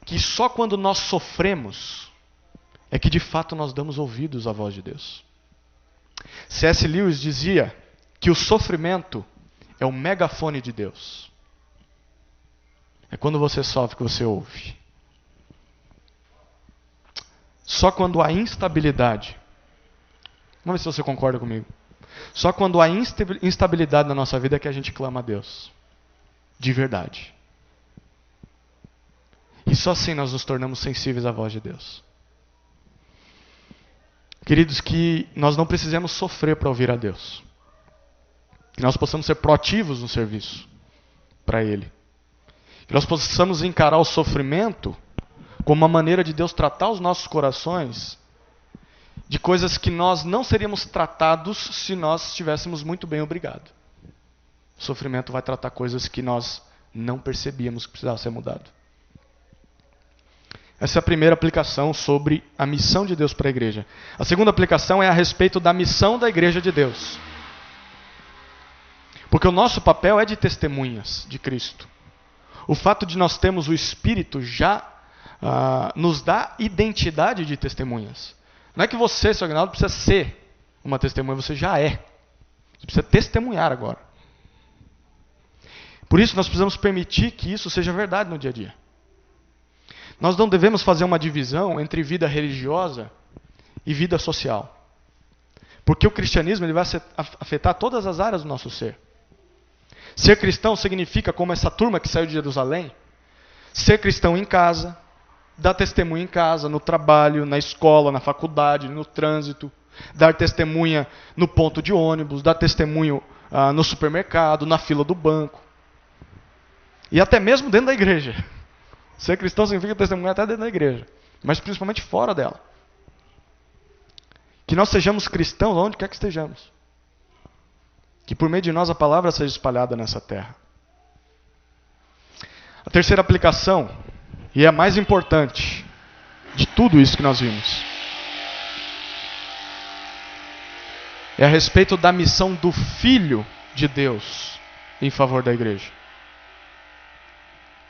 que só quando nós sofremos é que de fato nós damos ouvidos à voz de Deus. C.S. Lewis dizia que o sofrimento é o megafone de Deus. É quando você sofre que você ouve. Só quando há instabilidade. Vamos ver se você concorda comigo. Só quando há instabilidade na nossa vida é que a gente clama a Deus. De verdade. E só assim nós nos tornamos sensíveis à voz de Deus. Queridos, que nós não precisemos sofrer para ouvir a Deus. Que nós possamos ser proativos no serviço para Ele. Que nós possamos encarar o sofrimento como uma maneira de Deus tratar os nossos corações de coisas que nós não seríamos tratados se nós estivéssemos muito bem obrigado. O sofrimento vai tratar coisas que nós não percebíamos que precisava ser mudado. Essa é a primeira aplicação sobre a missão de Deus para a igreja. A segunda aplicação é a respeito da missão da igreja de Deus. Porque o nosso papel é de testemunhas de Cristo. O fato de nós termos o Espírito já nos dá identidade de testemunhas. Não é que você, seu Aguinaldo, precisa ser uma testemunha, você já é. Você precisa testemunhar agora. Por isso nós precisamos permitir que isso seja verdade no dia a dia. Nós não devemos fazer uma divisão entre vida religiosa e vida social. Porque o cristianismo ele vai afetar todas as áreas do nosso ser. Ser cristão significa, como essa turma que saiu de Jerusalém, ser cristão em casa, dar testemunho em casa, no trabalho, na escola, na faculdade, no trânsito, dar testemunha no ponto de ônibus, dar testemunho no supermercado, na fila do banco. E até mesmo dentro da igreja. Ser cristão significa testemunhar até dentro da igreja, mas principalmente fora dela. Que nós sejamos cristãos onde quer que estejamos. Que por meio de nós a palavra seja espalhada nessa terra. A terceira aplicação, e é a mais importante de tudo isso que nós vimos, é a respeito da missão do Filho de Deus em favor da igreja.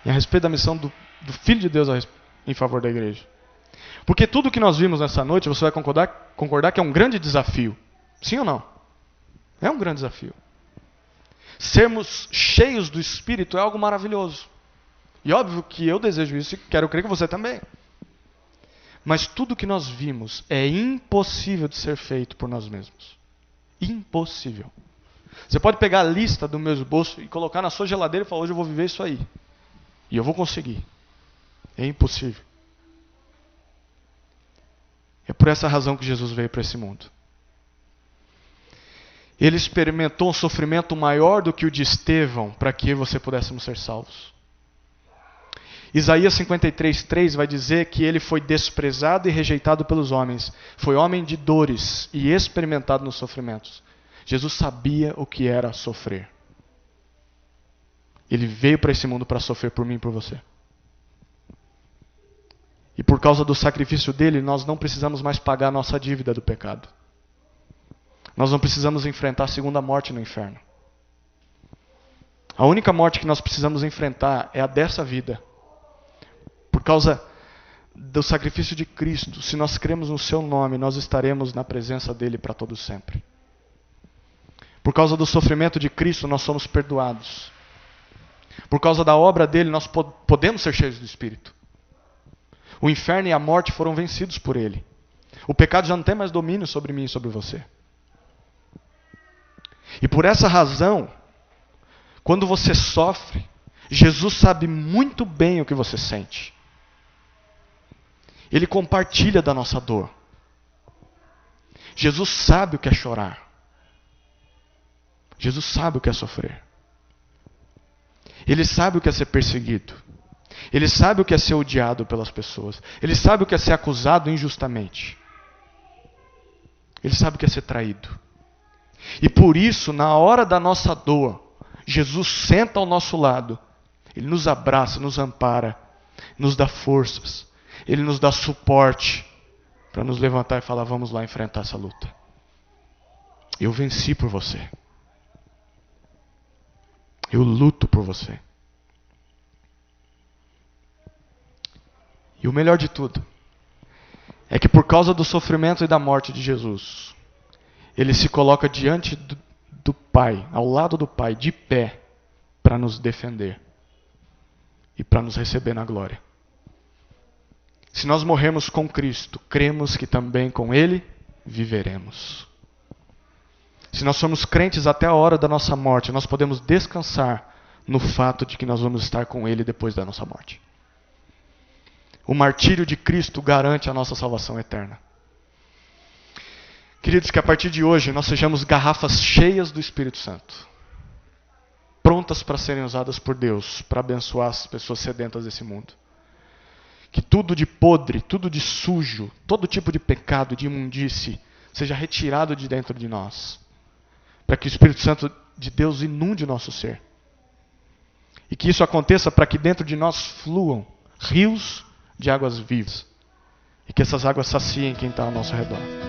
E a respeito da missão do Filho de Deus em favor da igreja. Porque tudo que nós vimos nessa noite, você vai concordar que é um grande desafio. Sim ou não? É um grande desafio. Sermos cheios do Espírito é algo maravilhoso. E óbvio que eu desejo isso e quero crer que você também. Mas tudo que nós vimos é impossível de ser feito por nós mesmos. Impossível. Você pode pegar a lista do meu esboço e colocar na sua geladeira e falar, hoje eu vou viver isso aí. E eu vou conseguir. É impossível. É por essa razão que Jesus veio para esse mundo. Ele experimentou um sofrimento maior do que o de Estevão para que você pudéssemos ser salvos. Isaías 53:3 vai dizer que ele foi desprezado e rejeitado pelos homens. Foi homem de dores e experimentado nos sofrimentos. Jesus sabia o que era sofrer. Ele veio para esse mundo para sofrer por mim e por você. E por causa do sacrifício dele, nós não precisamos mais pagar a nossa dívida do pecado. Nós não precisamos enfrentar a segunda morte no inferno. A única morte que nós precisamos enfrentar é a dessa vida. Por causa do sacrifício de Cristo, se nós cremos no seu nome, nós estaremos na presença dele para todo sempre. Por causa do sofrimento de Cristo, nós somos perdoados. Por causa da obra dele, nós podemos ser cheios do Espírito. O inferno e a morte foram vencidos por ele. O pecado já não tem mais domínio sobre mim e sobre você. E por essa razão, quando você sofre, Jesus sabe muito bem o que você sente. Ele compartilha da nossa dor. Jesus sabe o que é chorar. Jesus sabe o que é sofrer. Ele sabe o que é ser perseguido. Ele sabe o que é ser odiado pelas pessoas. Ele sabe o que é ser acusado injustamente. Ele sabe o que é ser traído. E por isso, na hora da nossa dor, Jesus senta ao nosso lado. Ele nos abraça, nos ampara, nos dá forças. Ele nos dá suporte. para nos levantar e falar: vamos lá enfrentar essa luta. Eu venci por você. Eu luto por você. E o melhor de tudo é que por causa do sofrimento e da morte de Jesus, ele se coloca diante do Pai, ao lado do Pai, de pé, para nos defender e para nos receber na glória. Se nós morremos com Cristo, cremos que também com Ele viveremos. Se nós somos crentes até a hora da nossa morte, nós podemos descansar no fato de que nós vamos estar com Ele depois da nossa morte. O martírio de Cristo garante a nossa salvação eterna. Queridos, que a partir de hoje nós sejamos garrafas cheias do Espírito Santo, prontas para serem usadas por Deus, para abençoar as pessoas sedentas desse mundo. Que tudo de podre, tudo de sujo, todo tipo de pecado, de imundície, seja retirado de dentro de nós, para que o Espírito Santo de Deus inunde o nosso ser. E que isso aconteça para que dentro de nós fluam rios de águas vivas. E que essas águas saciem quem está ao nosso redor.